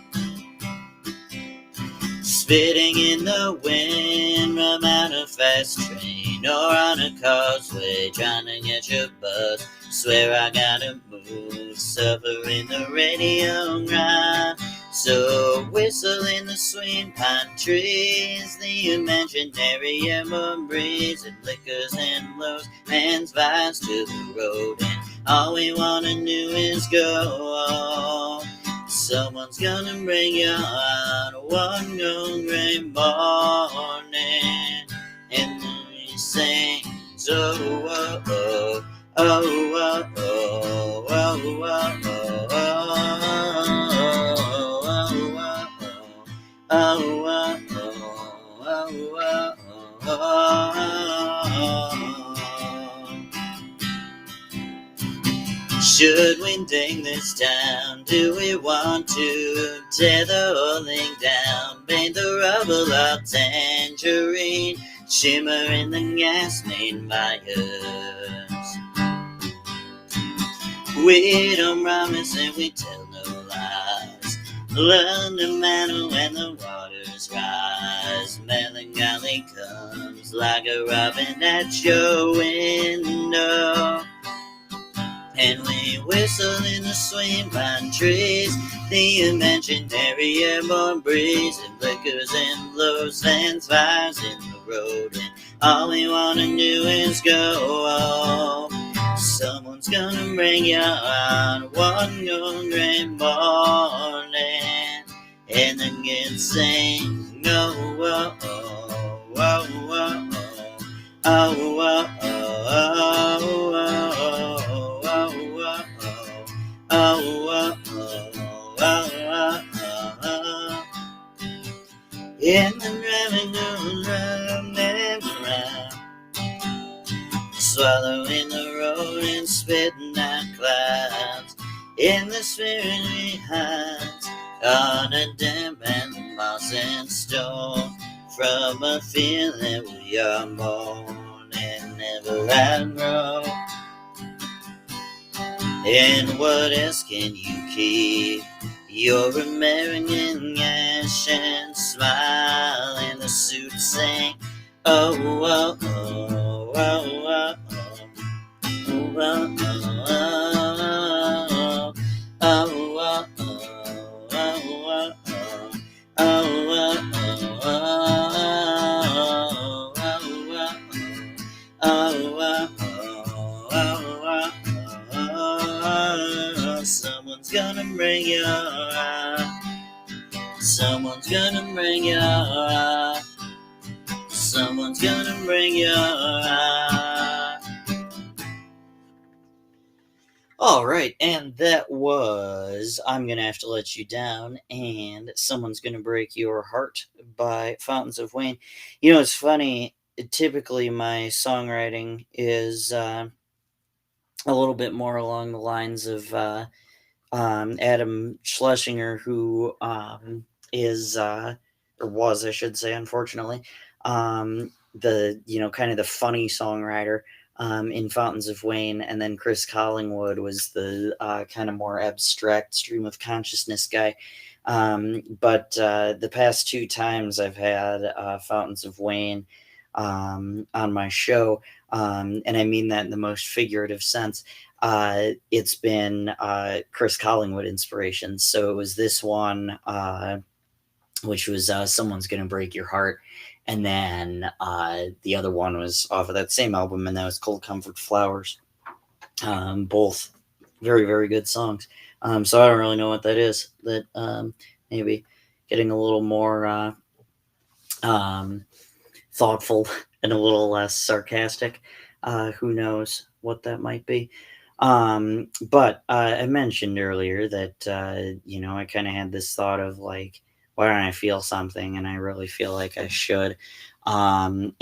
Spitting in the wind from out a fast train or on a causeway, trying to get your buzz. Swear I gotta move, suffering the radio grind. So whistle in the sweet pine trees, the imaginary airborne breeze. It flickers and blows, man's vibes to the road, and all we wanna do is go. Someone's gonna bring you on one cold gray morning, and then he sings, oh, oh, oh, oh, oh, oh, oh, oh, oh, oh, oh. Should we take this down? Do we want to tear the whole thing down? Paint the rubble of tangerine, shimmer in the gas main fires. We don't promise and we tell no lies. Learn to matter when the waters rise. Melancholy comes like a robin at your window, and we whistle in the swing pine trees. The imaginary airborne breeze, it flickers and blows, fans fires in the road, and all we wanna do is go. Someone's gonna bring you on one cold gray morning, and then get sing, oh, oh, oh, oh, Oh, oh, oh, oh, oh, oh, oh, oh, oh. In the revenue round and round, swallowing the road and spitting out clouds. In the spirit we hide on a damp and moss and stone, from a feeling we are born and never outgrow. And what else can you keep? You're American ash and smile, and the suit sing. Oh, oh, oh, oh, oh, oh, oh, oh, someone's gonna bring you up. Someone's gonna bring you up. Someone's gonna bring you up. All right, and that was I'm Gonna Have to Let You Down and Someone's Gonna Break Your Heart by Fountains of Wayne. You know, it's funny, typically my songwriting is a little bit more along the lines of Adam Schlesinger, who is or was, I should say, unfortunately, the kind of the funny songwriter in Fountains of Wayne, and then Chris Collingwood was the kind of more abstract stream of consciousness guy. But the past two times I've had Fountains of Wayne on my show, and I mean that in the most figurative sense. It's been Chris Collingwood inspirations. So it was this one, which was Someone's Gonna Break Your Heart. And then the other one was off of that same album, and that was Cold Comfort Flowers. Both very, very good songs. So I don't really know what that is. That maybe getting a little more thoughtful and a little less sarcastic. Who knows what that might be. But I mentioned earlier that, I kind of had this thought of like, why don't I feel something? And I really feel like I should. And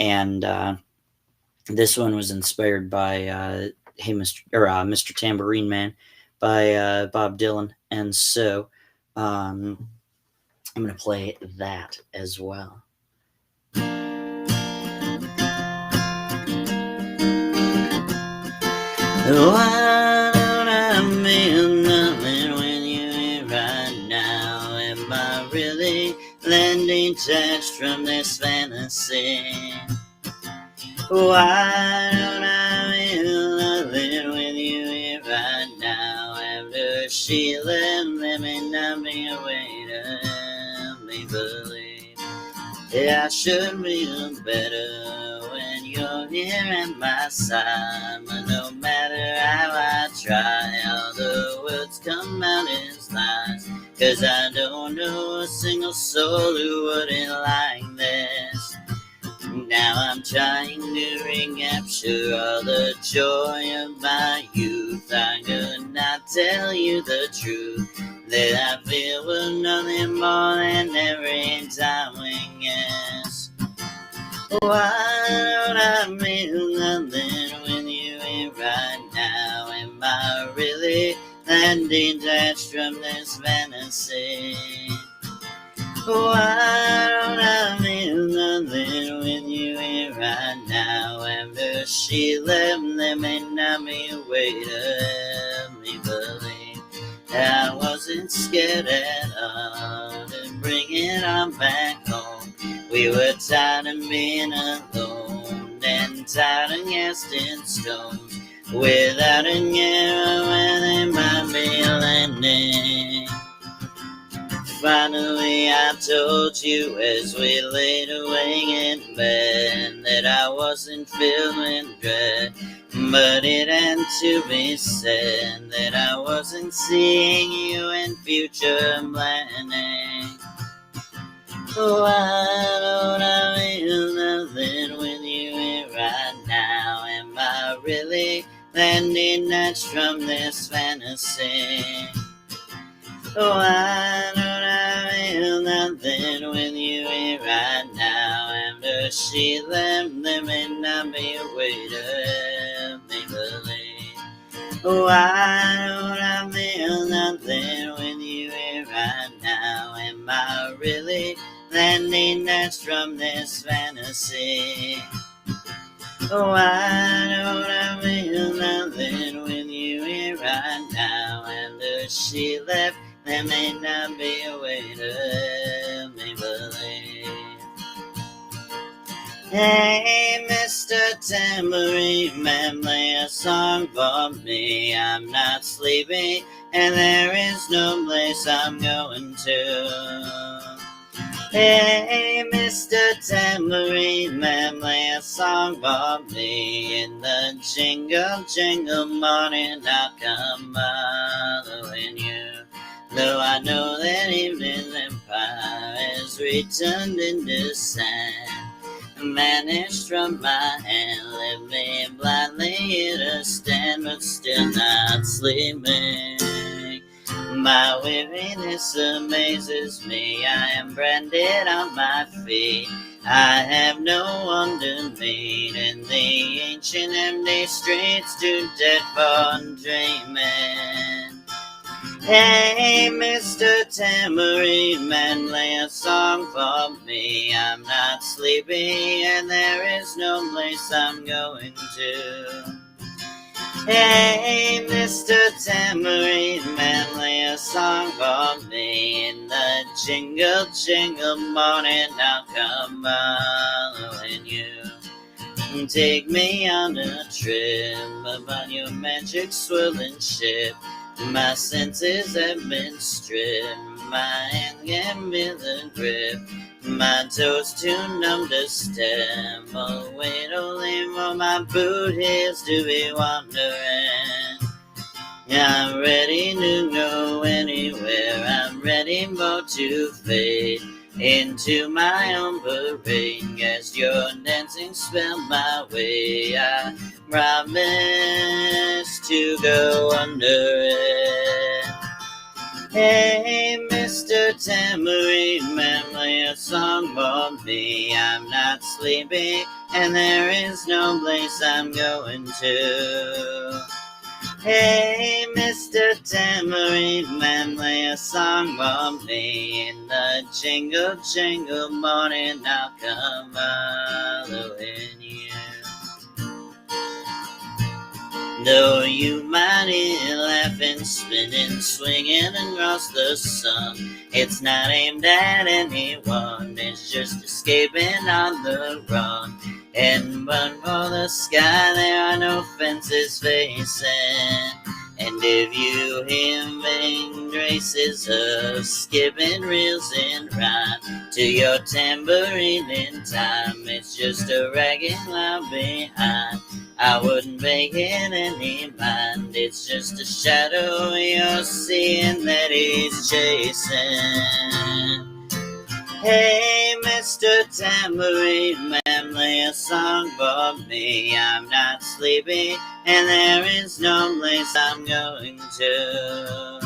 this one was inspired by Hey Mr. Tambourine Man by Bob Dylan. And so I'm going to play that as well. Why don't I mean nothing when you're here right now? Am I really landing detached from this fantasy? Why don't I mean nothing when you're here right now? After she left, let me not be a way to help me believe. Yeah, I should feel better when you're here at my side. But no matter how I try, all the words come out as lies. 'Cause I don't know a single soul who wouldn't like this. Now I'm trying to recapture all the joy of my youth. I could not tell you the truth that I feel was nothing more than every time we kiss. Why don't I mean nothing when you're here right now? Am I really that detached from this fantasy? Why don't I mean nothing when you're here right now? After she left, there may not be a way to help me believe. I wasn't scared at all to bring it on back home. We were tired of being alone and tired of casting stones without a care where they might be landing. Finally I told you as we laid awake in bed that I wasn't feeling dread, but it had to be said that I wasn't seeing you in future planning. Why don't I feel nothing when you're here right landing nights from this fantasy. Oh, I don't feel nothing with you here right now. After she left, there may not be a way to make believe. Oh, I don't feel nothing with you here right now. Am I really landing nights from this fantasy? Oh, I don't feel nothing with you here right now. After she left, there may not be a way to make believe. Hey, Mr. Tambourine Man, play a song for me. I'm not sleeping, and there is no place I'm going to. Hey, Mr. Tambourine Man, play a song for me. In the jingle, jingle morning, I'll come following you. Though I know that evening's empire has returned into sand, vanished from my hand, left me blindly here to stand, but still not sleeping. My weariness amazes me. I am branded on my feet. I have no one to meet in the ancient empty streets, too dead for dreaming. Hey, Mr. Tambourine Man, play a song for me. I'm not sleepy, and there is no place I'm going to. Hey, Mr. Tambourine Man, play a song for me. In the jingle, jingle morning, I'll come following you. Take me on a trip upon your magic swirling ship. My senses have been stripped, my hand can feel the grip, my toes too numb to step. Oh, wait only for my boot heels to be wandering. I'm ready to go anywhere, I'm ready for to fade into my own parade. Guess your dancing spell my way. I promise to go under it. Hey, Mr. Tambourine Man, play a song for me. I'm not sleepy, and there is no place I'm going to. Hey, Mr. Tambourine Man, play a song for me. In the jingle, jingle morning, I'll come following you. Though you might hear laughing, spinning, swinging across the sun, it's not aimed at anyone, it's just escaping on the run. And but for the sky, there are no fences facing. And if you hear vain graces of skipping reels in rhyme to your tambourine in time, it's just a ragged cloud behind. I wouldn't pay it any mind. It's just a shadow you're seeing that he's chasing. Hey, Mr. Tambourine Man, play a song for me. I'm not sleepy, and there is no place I'm going to.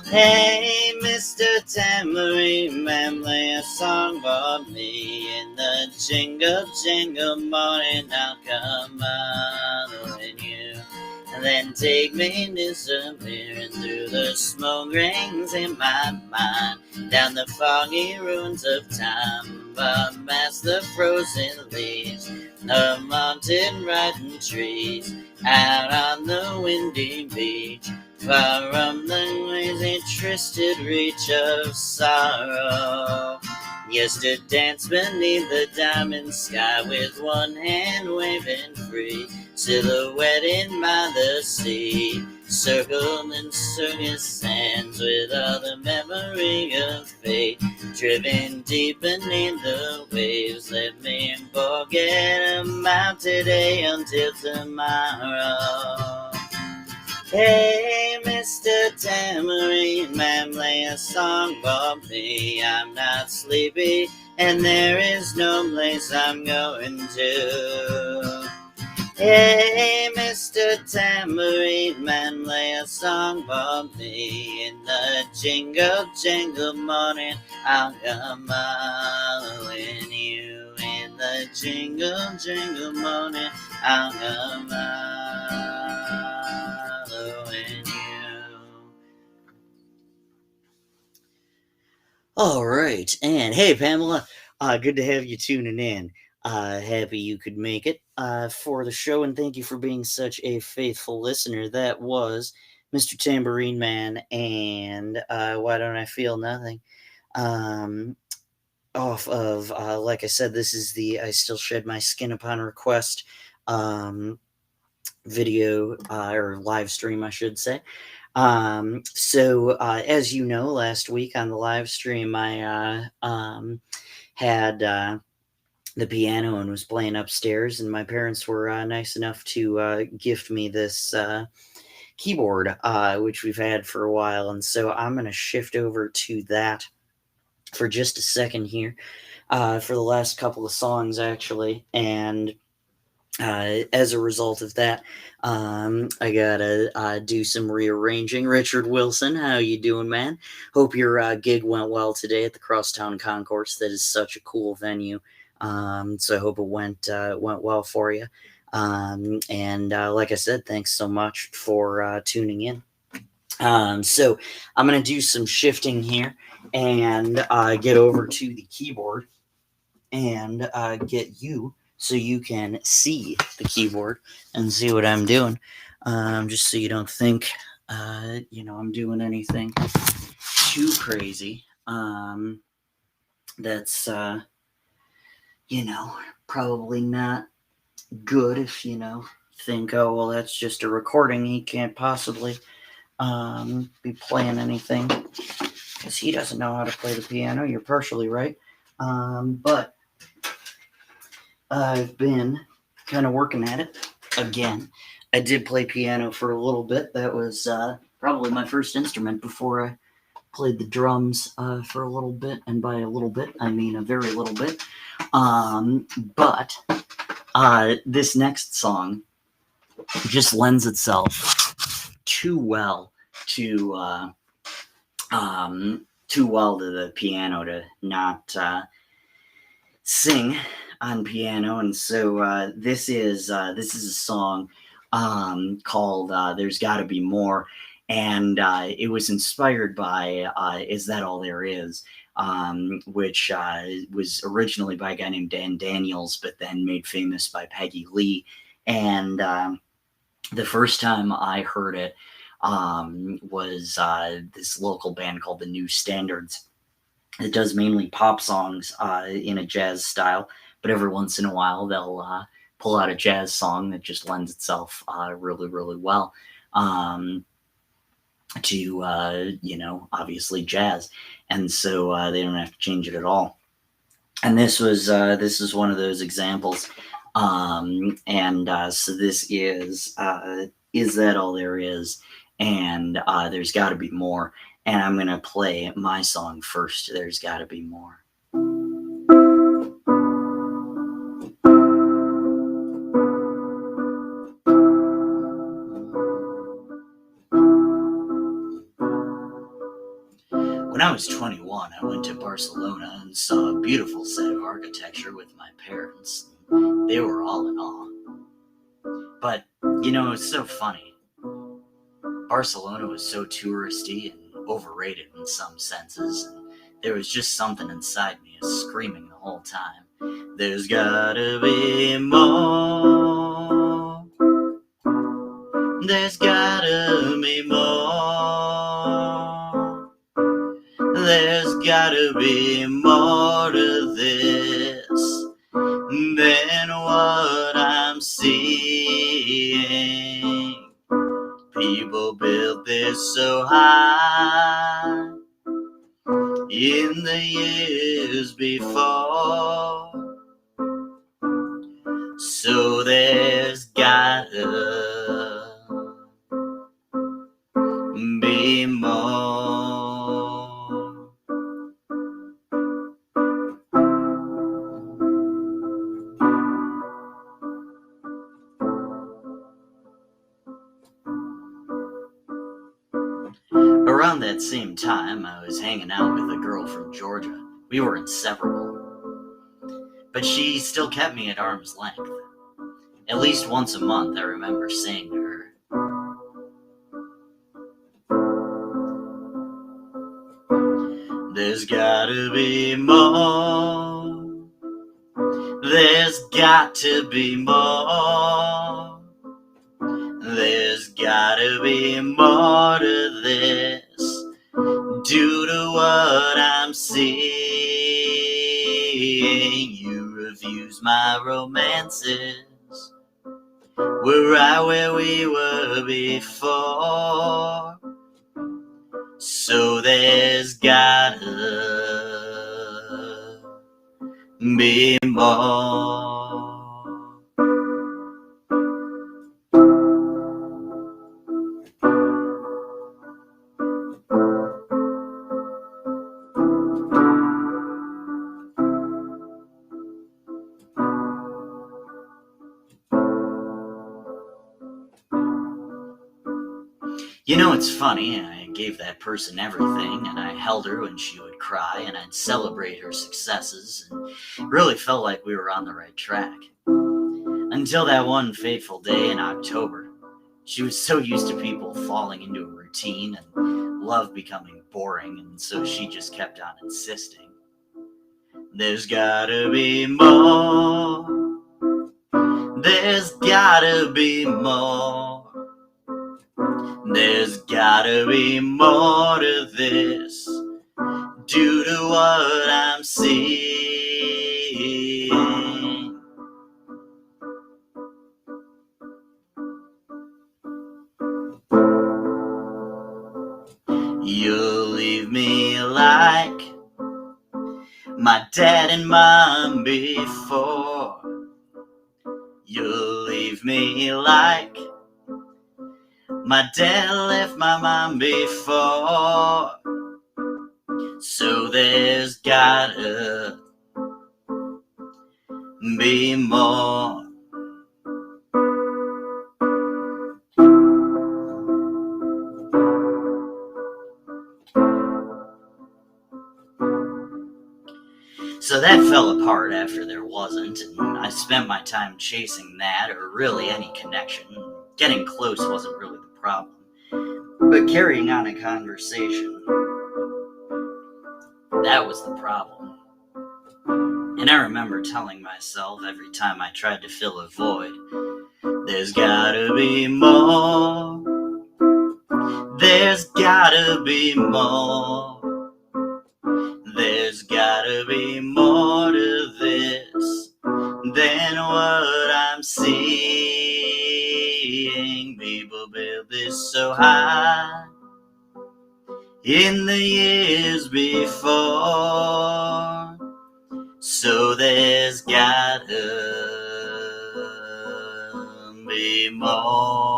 Hey, Mr. Tambourine Man, play a song for me. In the jingle, jingle morning, I'll come following you. And then take me disappearing through the smoke rings in my mind, down the foggy ruins of time, past the frozen leaves of haunted rotten trees, out on the windy beach, far from the lazy twisted reach of sorrow. Used to dance beneath the diamond sky with one hand waving free, silhouetted by the sea, circled in circus sands with all the memory of fate, driven deep beneath the waves. Let me forget about today until tomorrow. Hey, Mr. Tambourine Man, play a song for me. I'm not sleepy, and there is no place I'm going to. Hey, Mr. Tambourine Man, lay a song for me. In the jingle, jingle morning, I'll come following you. In the jingle, jingle morning, I'll come following you. All right, and hey, Pamela, good to have you tuning in. Happy you could make it for the show, and thank you for being such a faithful listener. That was Mr. Tambourine Man, and Why Don't I Feel Nothing? Um, Off of, like I said, this is the I Still Shed My Skin Upon Request video or live stream, I should say. As you know, last week on the live stream, I had the piano and was playing upstairs, and my parents were nice enough to gift me this keyboard, which we've had for a while. And so I'm going to shift over to that for just a second here for the last couple of songs, actually. And as a result of that, I gotta do some rearranging. Richard Wilson, how you doing, man? Hope your gig went well today at the Crosstown Concourse. That is such a cool venue. So I hope it went well for you. And like I said, thanks so much for tuning in. So I'm gonna do some shifting here and get over to the keyboard and get you so you can see the keyboard and see what I'm doing. Just so you don't think, I'm doing anything too crazy. That's, probably not good if, think, oh, well, that's just a recording. He can't possibly be playing anything because he doesn't know how to play the piano. You're partially right. But I've been kind of working at it again. I did play piano for a little bit. That was probably my first instrument before I played the drums for a little bit. And by a little bit, I mean a very little bit. But this next song just lends itself too well to the piano to not sing on piano. And so this is a song called "There's Gotta Be More," and it was inspired by "Is That All There Is," which was originally by a guy named Dan Daniels, but then made famous by Peggy Lee. And the first time I heard it was this local band called the New Standards. It does mainly pop songs in a jazz style, but every once in a while they'll pull out a jazz song that just lends itself really, really well to, obviously jazz. And so they don't have to change it at all. And this is one of those examples. So this is That All There Is? And There's Gotta Be More. And I'm going to play my song first, There's Gotta Be More. When I was 21, I went to Barcelona and saw a beautiful set of architecture with my parents. They were all in awe. But, it's so funny. Barcelona was so touristy and overrated in some senses, and there was just something inside me screaming the whole time. There's gotta be more. There's gotta be more. There's gotta be more to this than what I'm seeing. People built this so high in the years before, so there's gotta be more. Around that same time, I was hanging out with a girl from Georgia. We were inseparable, but she still kept me at arm's length. At least once a month, I remember saying to her, "There's gotta be more. There's got to be more. There's gotta be more to this. Due to what I'm seeing, you refuse my romances. We're right where we were before. So there's gotta be more." You know, it's funny, I gave that person everything, and I held her when she would cry, and I'd celebrate her successes, and it really felt like we were on the right track. Until that one fateful day in October. She was so used to people falling into a routine and love becoming boring, and so she just kept on insisting. There's gotta be more. There's gotta be more. There's gotta be more to this, due to what I'm seeing. You'll leave me like my dad and mom before. You'll leave me like my dad left my mom before. So there's gotta be more. So that fell apart after there wasn't, and I spent my time chasing that, or really any connection. Getting close wasn't really the problem, but carrying on a conversation, that was the problem. And I remember telling myself every time I tried to fill a void, there's gotta be more. There's gotta be more. There's gotta be more to this than what I'm seeing. People build this so high in the years before. So there's gotta be more.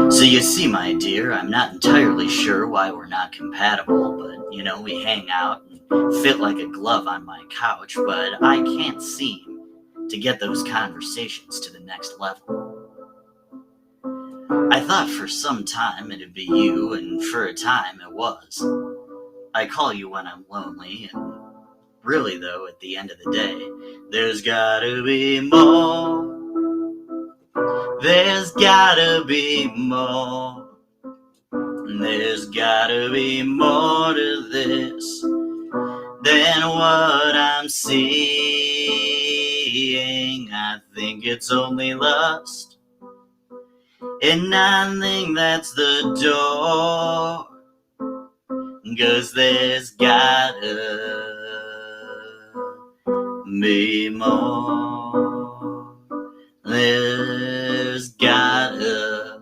So you see, my dear, I'm not entirely sure why we're not compatible, but, we hang out and fit like a glove on my couch, but I can't seem to get those conversations to the next level. I thought for some time it'd be you, and for a time it was. I call you when I'm lonely, and really though, at the end of the day, there's gotta be more. There's gotta be more. There's gotta be more to this than what I'm seeing. I think it's only lust, and I think that's the door. 'Cause there's gotta be more. There's gotta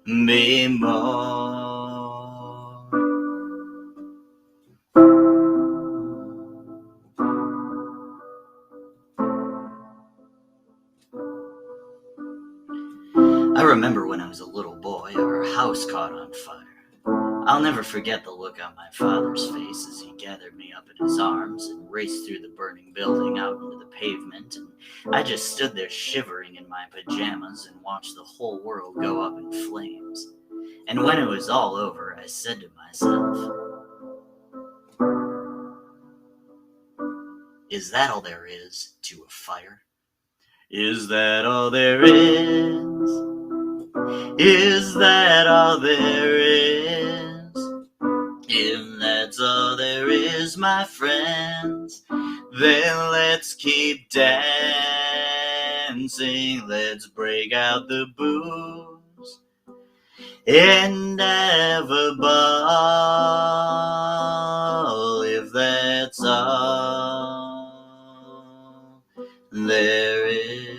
be more. I remember when I was a little boy, our house caught on fire. I'll never forget the look on my father's face as he gathered gathered me up in his arms and raced through the burning building out into the pavement, and I just stood there shivering in my pajamas and watched the whole world go up in flames. And when it was all over, I said to myself, is that all there is to a fire? Is that all there is? Is that all there is? If that's all there is, my friends, then let's keep dancing. Let's break out the booze and have a ball. If that's all there is.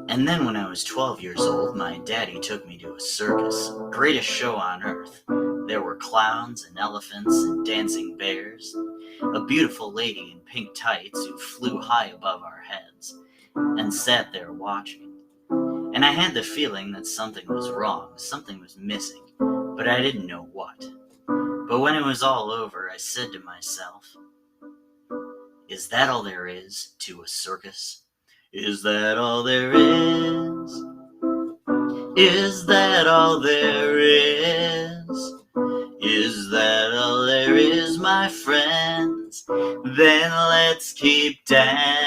And then when I was 12 years old, my daddy took me to a circus, greatest show on earth. There were clowns and elephants and dancing bears, a beautiful lady in pink tights who flew high above our heads and sat there watching. And I had the feeling that something was wrong, something was missing, but I didn't know what. But when it was all over, I said to myself, is that all there is to a circus? Is that all there is? Is that all there is? Is that all there is, my friends? Then let's keep dancing.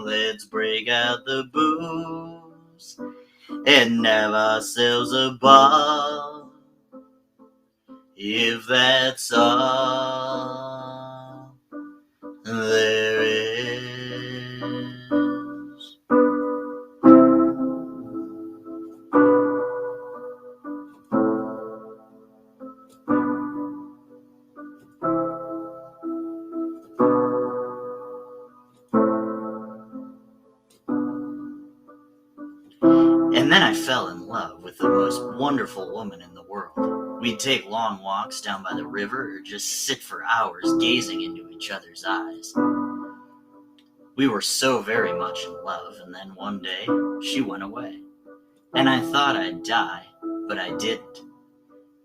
Let's break out the booze and have ourselves a ball. If that's all there is. And then I fell in love with the most wonderful woman in the world. We'd take long walks down by the river or just sit for hours gazing into each other's eyes. We were so very much in love, and then one day, she went away. And I thought I'd die, but I didn't.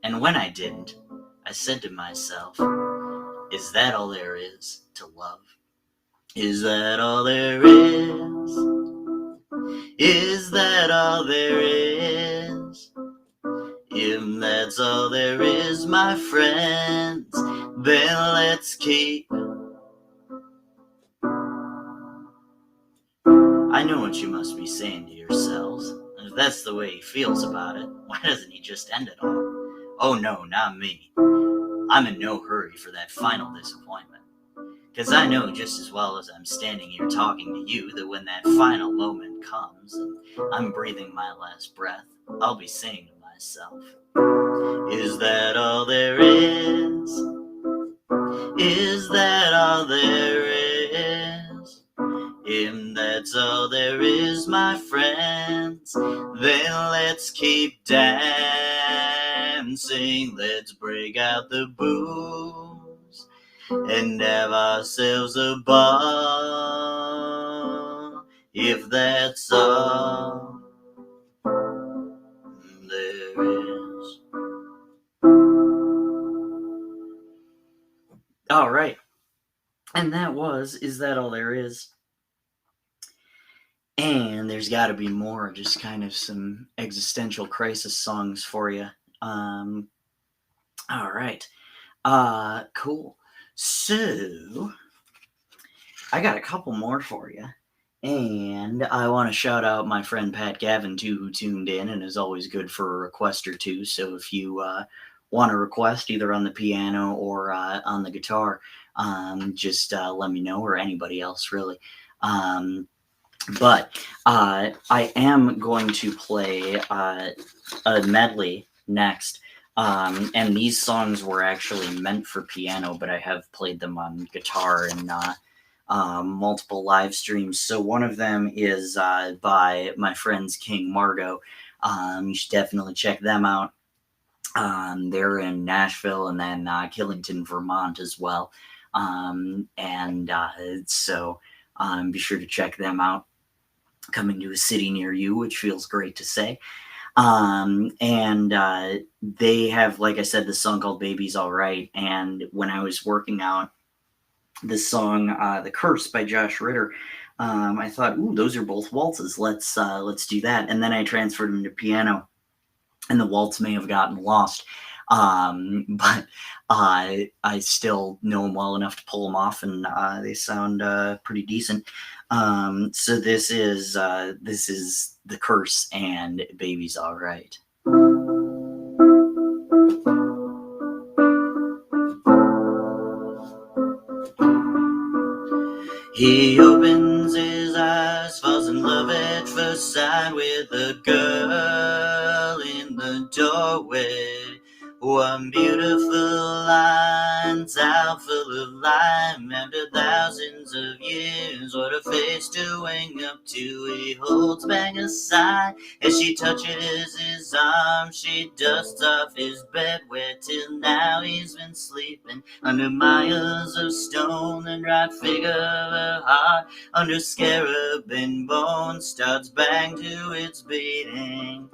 And when I didn't, I said to myself, is that all there is to love? Is that all there is? Is that all there is? If that's all there is, my friends, then let's keep. I know what you must be saying to yourselves. If that's the way he feels about it, why doesn't he just end it all? Oh no, not me. I'm in no hurry for that final disappointment. Because I know just as well as I'm standing here talking to you that when that final moment comes and I'm breathing my last breath, I'll be saying to myself, is that all there is? Is that all there is? If that's all there is, my friends, then let's keep dancing. Let's break out the booze and have ourselves a ball. If that's all there is. All right. And that was Is That All There Is? And there's got to be more, just kind of some existential crisis songs for you. All right. Cool. So, I got a couple more for you. And I want to shout out my friend Pat Gavin, too, who tuned in and is always good for a request or two. So if you want to request either on the piano or on the guitar, just let me know, or anybody else, really. But I am going to play a medley next. And these songs were actually meant for piano, but I have played them on guitar and multiple live streams. So one of them is by my friends King Margo. You should definitely check them out. They're in Nashville and then Killington, Vermont as well. And so be sure to check them out. Coming to a city near you, which feels great to say. And they have, like I said, this song called Baby's Alright. And when I was working out this song, The Curse by Josh Ritter, I thought, ooh, those are both waltzes. Let's do that. And then I transferred them to piano, and the waltz may have gotten lost. But I still know them well enough to pull them off, and they sound pretty decent. So this is The Curse and Baby's Alright. He opens his eyes, falls in love at first sight with a girl in the doorway. One beautiful lines out full of lime after thousands of years. What a face to wing up to. He holds back a sigh as she touches his arm. She dusts off his bed where till now he's been sleeping under miles of stone. And right figure of her heart under scarab and bone starts bang to its beating.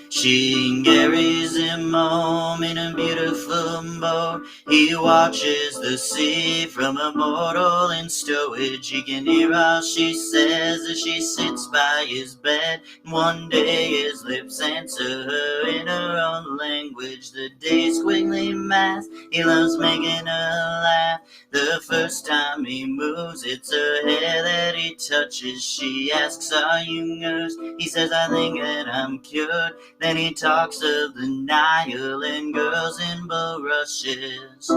She carries him home in a beautiful boat. He watches the sea from a mortal in stowage. He can hear all she says as she sits by his bed. One day his lips answer her in her own language. The day's quickly mass. He loves making her laugh. The first time he moves, it's her hair that he touches. She asks, are you nurse? He says, I think that I'm cured. Then he talks of the Nile and girls in bulrushes.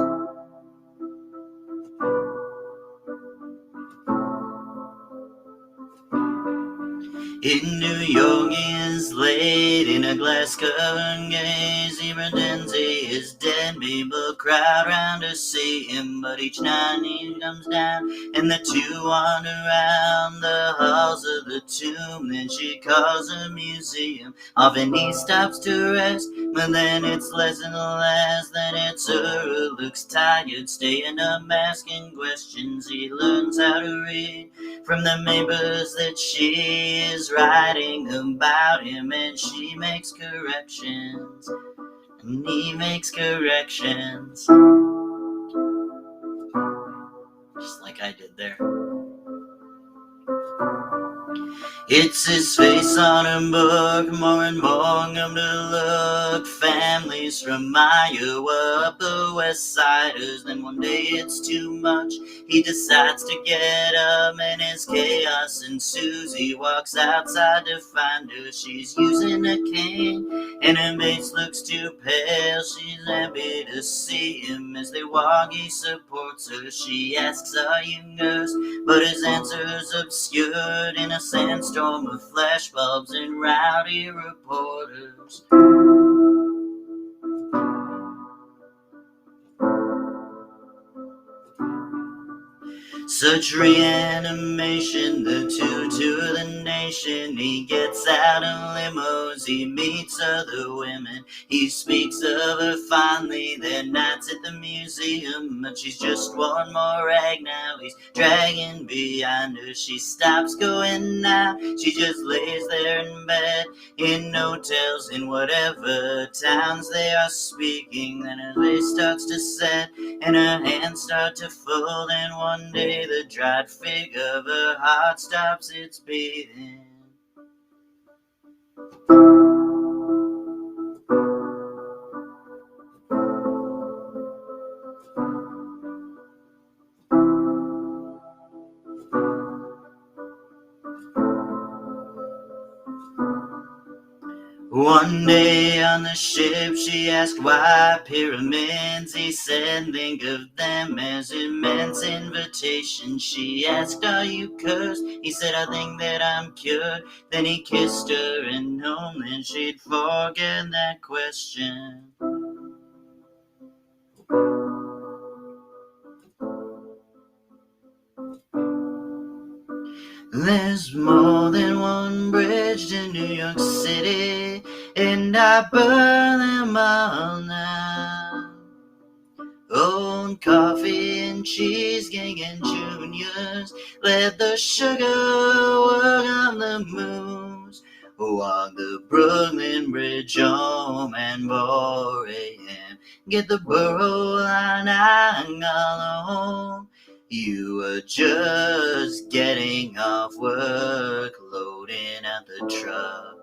In New York he is laid in a glass-covered gaze. He pretends he is dead. People crowd round to see him, but each night he comes down and the two wander around the halls of the tomb. Then she calls a museum. Often he stops to rest, but then it's less and less. Then it's her who looks tired, staying up asking questions. He learns how to read from the papers that she is writing about him, and she makes corrections, and he makes corrections, just like I did there. It's his face on a book, more and more come to look. Families from Iowa, Upper West Siders. Then one day it's too much. He decides to get up, and his chaos ensues. He walks outside to find her. She's using a cane, and her face looks too pale. She's happy to see him as they walk. He supports her. She asks, are you nurse? But his answer's obscured in a sandstorm of flashbulbs and rowdy reporters. Such reanimation, the tutor of the nation. He gets out of limos, he meets other women. He speaks of her fondly, their nights at the museum. But she's just one more rag now, he's dragging behind her. She stops going now, she just lays there in bed. In hotels, in whatever towns they are speaking. Then her face starts to set, and her hands start to fold. And one day the dried fig of her heart stops its beating. One day on the ship she asked why pyramids. He said think of them as immense invitations. She asked are you cursed? He said I think that I'm cured. Then he kissed her and known that she'd forget that question. There's more than one bridge to New York City, and I burn them all now. Own coffee and cheesecake and juniors, let the sugar work on the moves. Walk the Brooklyn Bridge home and 4 a.m. Get the borough line all home. You were just getting off work, loading out the truck.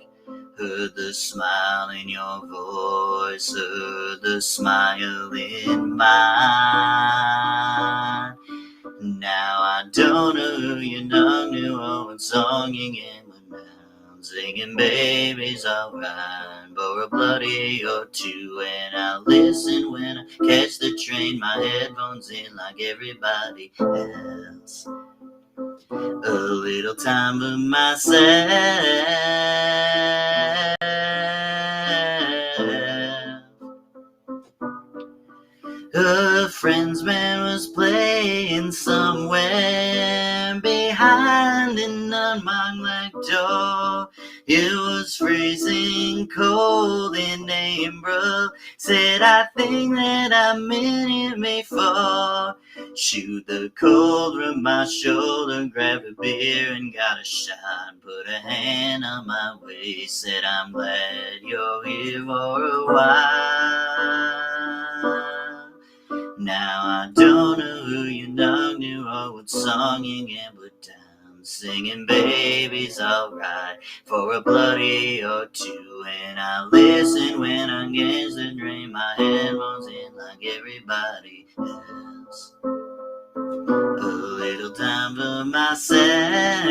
Heard the smile in your voice, heard the smile in mine. Now I don't know who you know, knew what song you get, but now I'm singing baby's alright for a bloody or two. And I listen when I catch the train, my headphones in like everybody else. A little time for myself. A friend's band was playing somewhere behind an unmarked door. It was freezing cold in April. Said I think that I'm in it before. Shoot the cold from my shoulder, grabbed a beer and got a shot. Put a hand on my waist, said I'm glad you're here for a while. Now I don't know who you know, knew or what song you can put down. Singing baby's alright for a bloody or two. And I listen when I get the dream, my headphones in like everybody else. A little time for myself.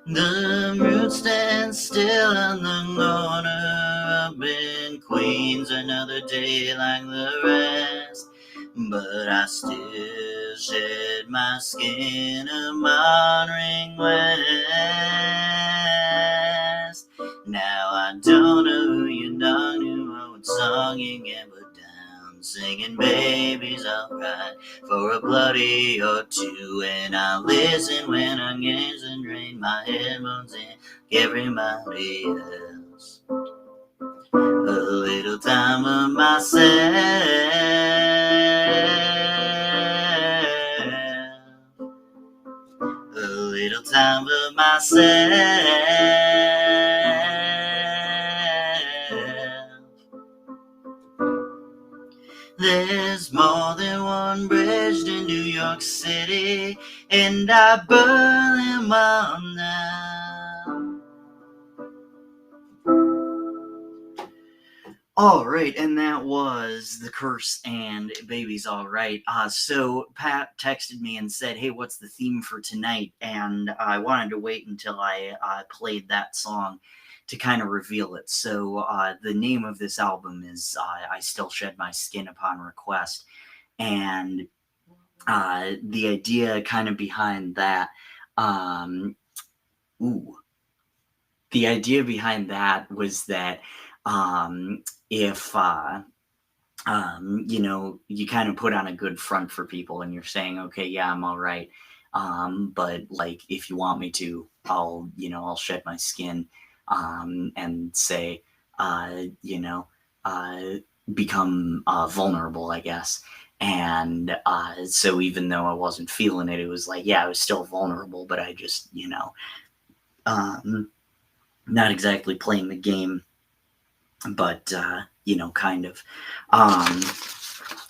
The road stands still on the corner up in Queens, another day like the rest. But I still shed my skin a motoring west. Now I don't know who you know, knew what song you can put down. Singing baby's alright for a bloody or two. And I listen when I get and drain my headphones in everybody else. A little time of myself. A little time for myself. There's more than one bridge to New York City, and I burn them all now. All right, and that was The Curse and Baby's All Right. So Pat texted me and said, hey, what's the theme for tonight? And I wanted to wait until I played that song to kind of reveal it. So the name of this album is I Still Shed My Skin Upon Request. And the idea kind of behind that, the idea behind that was that if you know, you kind of put on a good front for people and you're saying, okay, yeah, I'm all right. But like, if you want me to, I'll shed my skin, and say, become vulnerable, I guess. And so even though I wasn't feeling it, it was like, yeah, I was still vulnerable, but I just, not exactly playing the game, but kind of.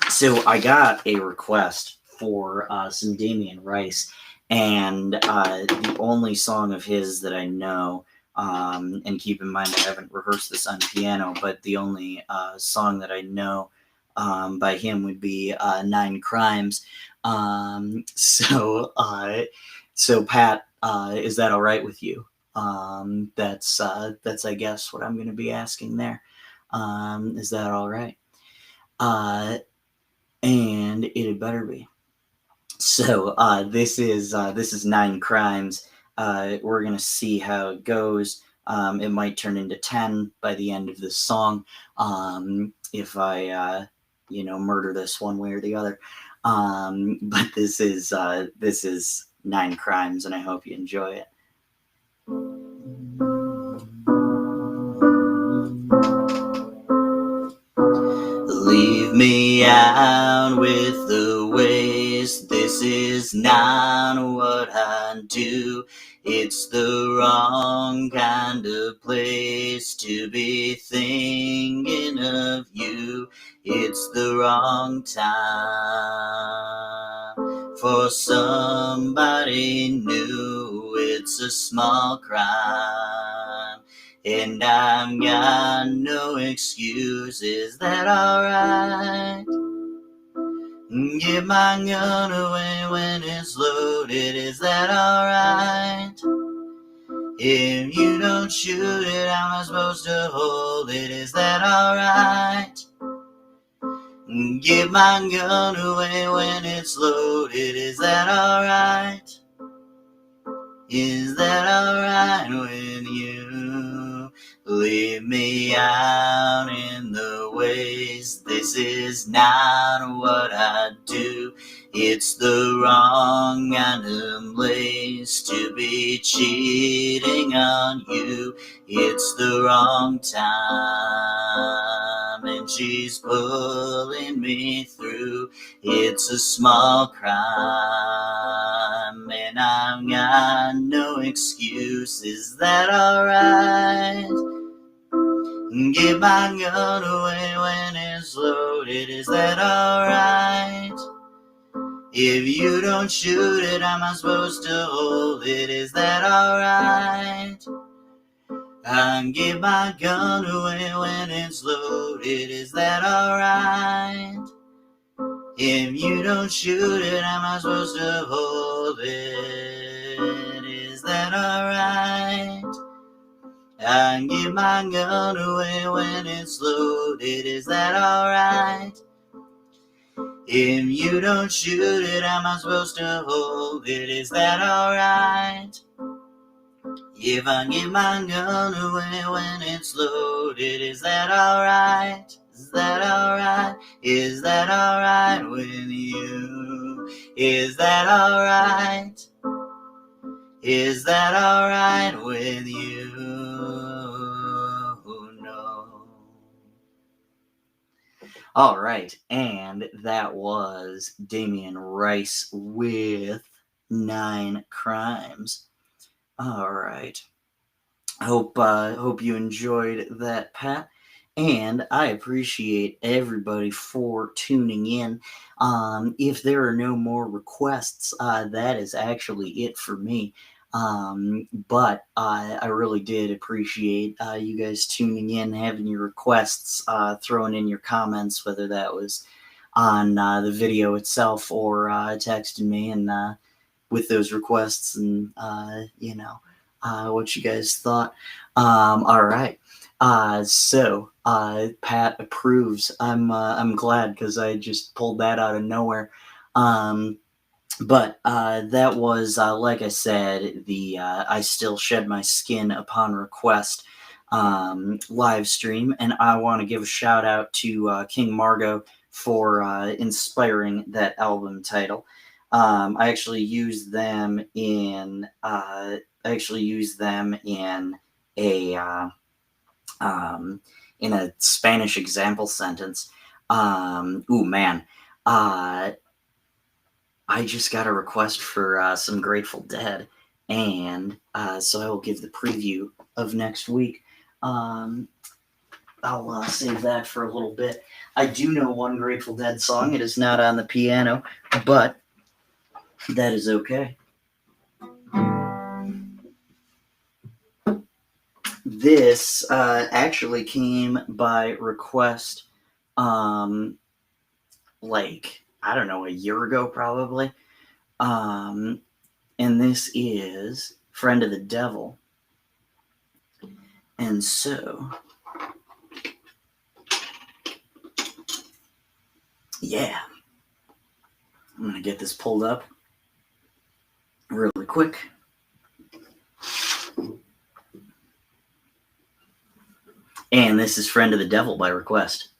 So I got a request for some Damien Rice, and the only song of his that I know, and keep in mind I haven't rehearsed this on piano, but the only song that I know by him would be Nine Crimes. So So Pat, is that all right with you? That's I guess what I'm going to be asking there. Is that all right? Uh, and it had better be. So this is Nine Crimes. We're gonna see how it goes. It might turn into 10 by the end of this song, if I murder this one way or the other. But this is Nine Crimes, and I hope you enjoy it. Leave me out with the waste. This is not what I do. It's the wrong kind of place to be thinking of you. It's the wrong time for somebody new. It's a small crime. And I've got no excuse, is that alright? Give my gun away when it's loaded, is that alright? If you don't shoot it, how am I supposed to hold it, is that alright? Give my gun away when it's loaded, is that alright? Is that alright with you? Leave me out in the waste. This is not what I do. It's the wrong kind of place to be cheating on you. It's the wrong time, and she's pulling me through. It's a small crime, and I've got no excuse. Is that alright? Give my gun away when it's loaded. Is that alright? If you don't shoot it, how am I supposed to hold it? Is that alright? I give my gun away when it's loaded. Is that alright? If you don't shoot it, how am I supposed to hold it? Is that alright? I give my gun away when it's loaded. Is that alright? If you don't shoot it, how am I supposed to hold it? Is that alright? If I give my gun away when it's loaded, is that alright? Is that alright? Is that alright with you? Is that alright? Is that alright with you? No. All right, and that was Damian Rice with Nine Crimes. All right. Hope you enjoyed that, Pat. And I appreciate everybody for tuning in. If there are no more requests, that is actually it for me. But I really did appreciate you guys tuning in, having your requests, throwing in your comments, whether that was on the video itself or texting me and with those requests and what you guys thought. All right. So Pat approves. I'm glad because I just pulled that out of nowhere. But that was, like I said, the I Still Shed My Skin Upon Request live stream. And I want to give a shout out to King Margot for inspiring that album title. I actually used them in a in a Spanish example sentence. Ooh man, I just got a request for some Grateful Dead, and so I will give the preview of next week. I'll save that for a little bit. I do know one Grateful Dead song. It is not on the piano, but that is okay. This actually came by request, like, I don't know, a year ago probably. And this is Friend of the Devil. And so, yeah, I'm going to get this pulled up really quick. And this is Friend of the Devil by request.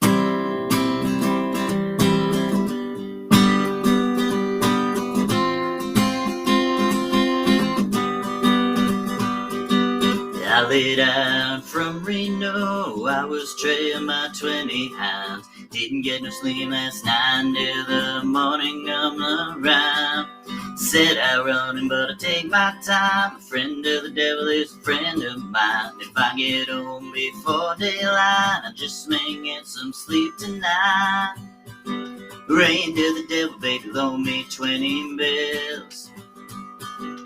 I laid out from Reno, I was trailing my 20 hounds. Didn't get no sleep last night until the morning come around. Said I running, but I take my time. A friend of the devil is a friend of mine. If I get home before daylight, I just may get some sleep tonight. Rain to the devil, baby, loan me 20 bills.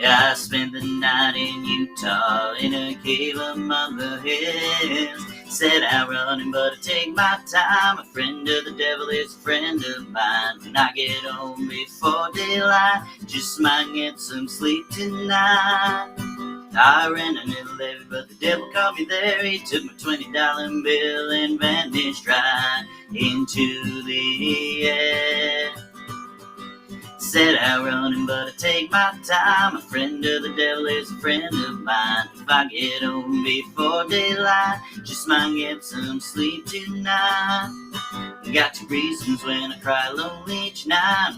I spent the night in Utah in a cave among the hills. Said I'm running, but I take my time. A friend of the devil is a friend of mine. When I get home before daylight, just might get some sleep tonight. I ran a little levy, but the devil caught me there. He took my $20 bill and vanished right into the air. Said I'm running, but I take my time. A friend of the devil is a friend of mine. If I get home before daylight, just might get some sleep tonight. Got 2 reasons when I cry alone each night.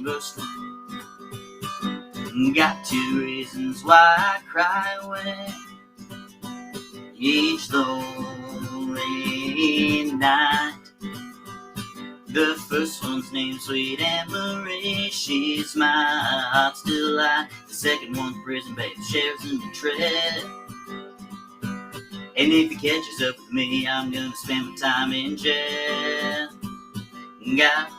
Got 2 reasons why I cry when each lonely night. The first one's named Sweet Anne Marie. She's my heart's delight. The second one's Prison Babe, Sheriff's in the tread. And if he catches up with me, I'm gonna spend my time in jail. Got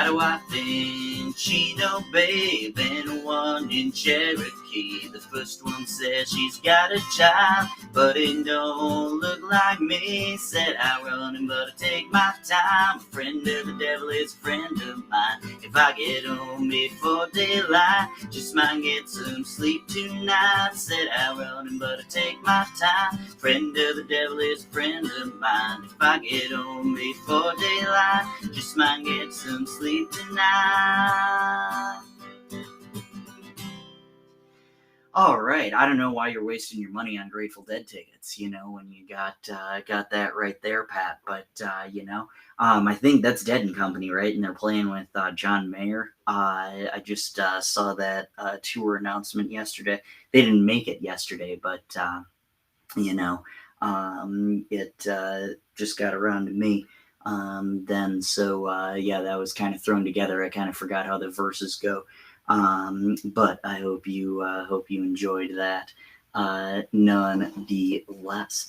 a wife in Chino, babe, and one in Cherokee. The first one says she's got a child, but it don't look like me. Said I'm running, but I take my time. A friend of the devil is a friend of mine. If I get home before daylight, just might get some sleep tonight. Said I'm running, but I take my time. Friend of the devil is a friend of mine. If I get home before daylight, just might get some sleep tonight. All right, I don't know why you're wasting your money on Grateful Dead tickets, when you got that right there, Pat. But I think that's Dead and Company, right? And they're playing with John Mayer. I just saw that tour announcement yesterday. They didn't make it yesterday, but it just got around to me then. So that was kind of thrown together. I kind of forgot how the verses go. But I hope you enjoyed that nonetheless.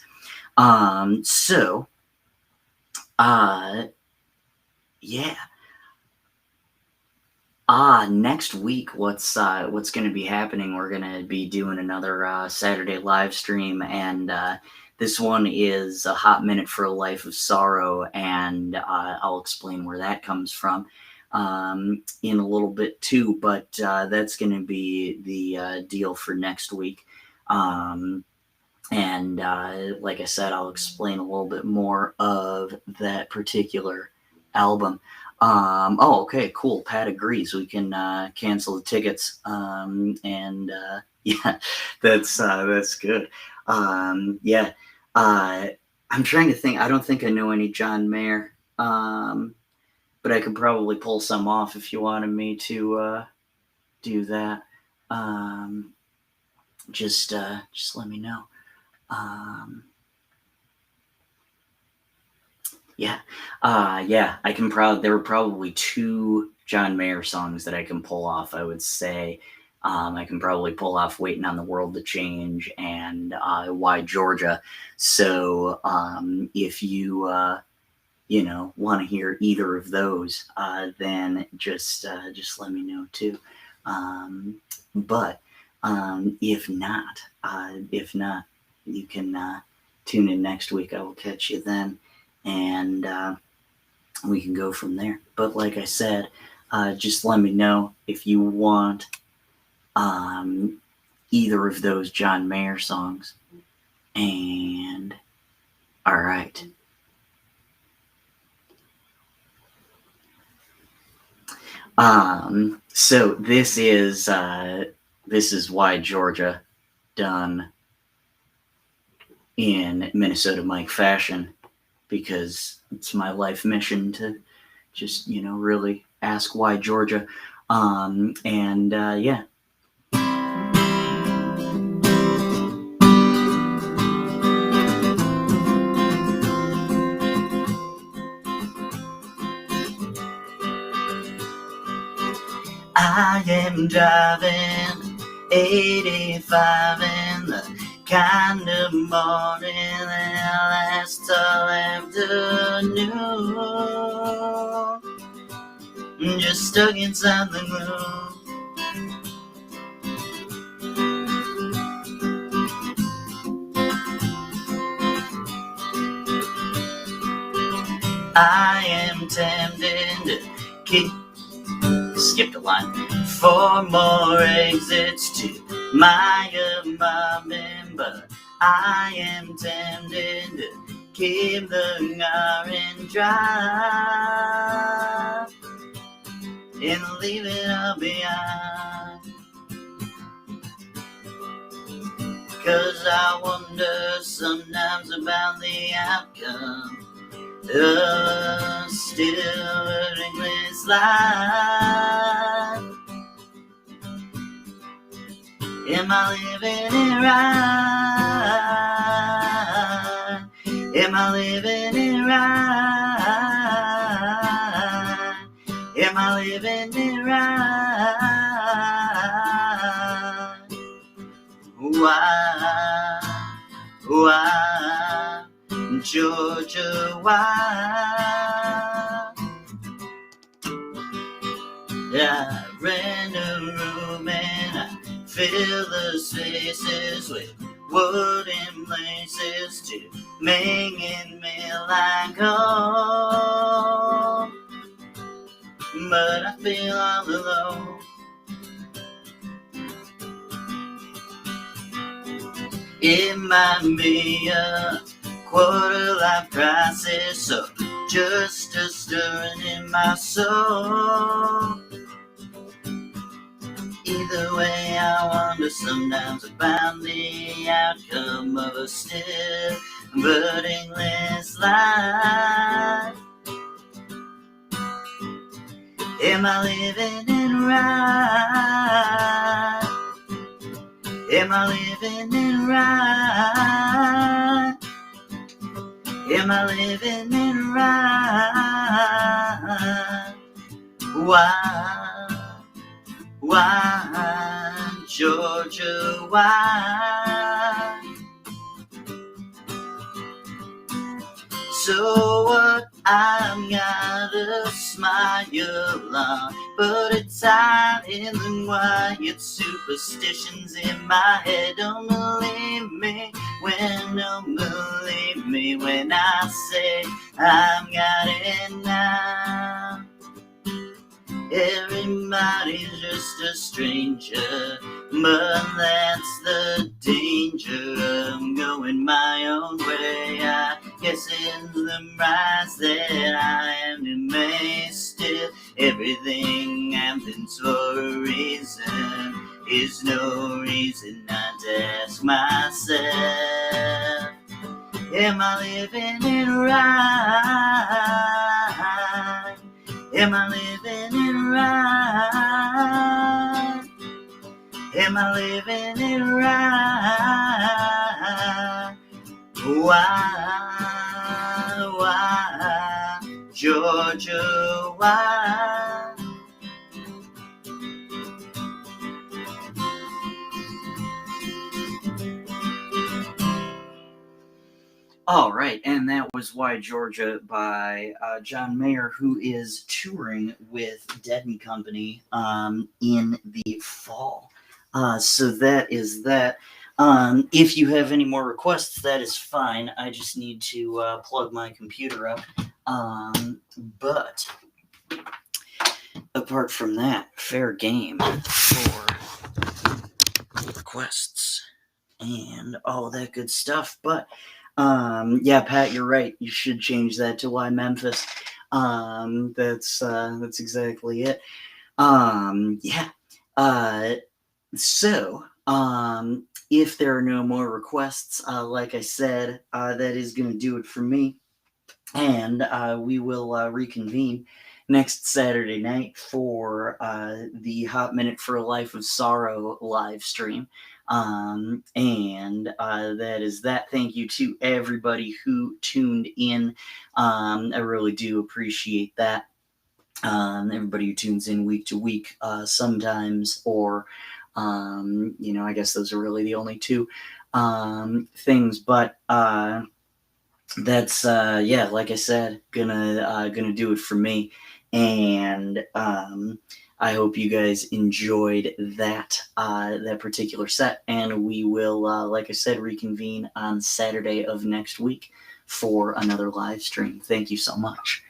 Next week, what's going to be happening? We're going to be doing another Saturday live stream, and this one is a Hot Minute for a Life of Sorrow, and I'll explain where that comes from in a little bit too, but that's going to be the deal for next week. And like I said, I'll explain a little bit more of that particular album. Okay, cool. Pat agrees. We can cancel the tickets. That's good. I'm trying to think. I don't think I know any John Mayer. But I could probably pull some off if you wanted me to do that. Just let me know. I can there were probably 2 John Mayer songs that I can pull off. I would say I can probably pull off "Waiting on the World to Change" and "Why Georgia." So if you want to hear either of those, then just let me know too. But if not, you can tune in next week. I will catch you then, and we can go from there. But like I said, just let me know if you want either of those John Mayer songs. And all right. So this is Why Georgia, done in Minnesota Mike fashion, because it's my life mission to just, really ask why Georgia. Yeah. I am driving 85 in the kind of morning that lasts all afternoon, just stuck inside the gloom. I am tempted to skipped a line. 4 more exits to my apartment, but I am tempted to keep the orange drive and leave it all behind. 'Cause I wonder sometimes about the outcome of still a reckless life. Am I living it right? Am I living it right? Am I living it right? Why, Georgia, why? I rent a room and I fill the spaces with wooden places to make it feel like home. But I feel all alone. It might be a quarter-life crisis, or just a stirring in my soul. Either way, I wonder sometimes about the outcome of a still burningless life. Am I living it right? Am I living it right? Am I living it right? Why, Georgia, why? So what? I'm got a smile on, but it's hot in the quiet superstitions in my head. Don't believe me when I say I've got it now. Everybody's just a stranger, but that's the danger of going my own way. I guess it's the price that I am to pay still. Everything happens for a reason. Is no reason not to ask myself, am I living it right? Am I living it right? Am I living it right? Why, Georgia, why? All right, and that was Why Georgia by John Mayer, who is touring with Dead & Company in the fall. So that is that. If you have any more requests, that is fine. I just need to plug my computer up. But apart from that, fair game for requests and all that good stuff. But yeah, Pat, you're right. You should change that to Why Memphis. That's exactly it. Yeah. So, if there are no more requests, like I said, that is going to do it for me. And we will reconvene next Saturday night for the Hot Minute for a Life of Sorrow live stream. And that is that. Thank you to everybody who tuned in. I really do appreciate that. Everybody who tunes in week to week, sometimes, or I guess those are really the only two things. But that's yeah, like I said, gonna do it for me. And I hope you guys enjoyed that particular set, and we will, like I said, reconvene on Saturday of next week for another live stream. Thank you so much.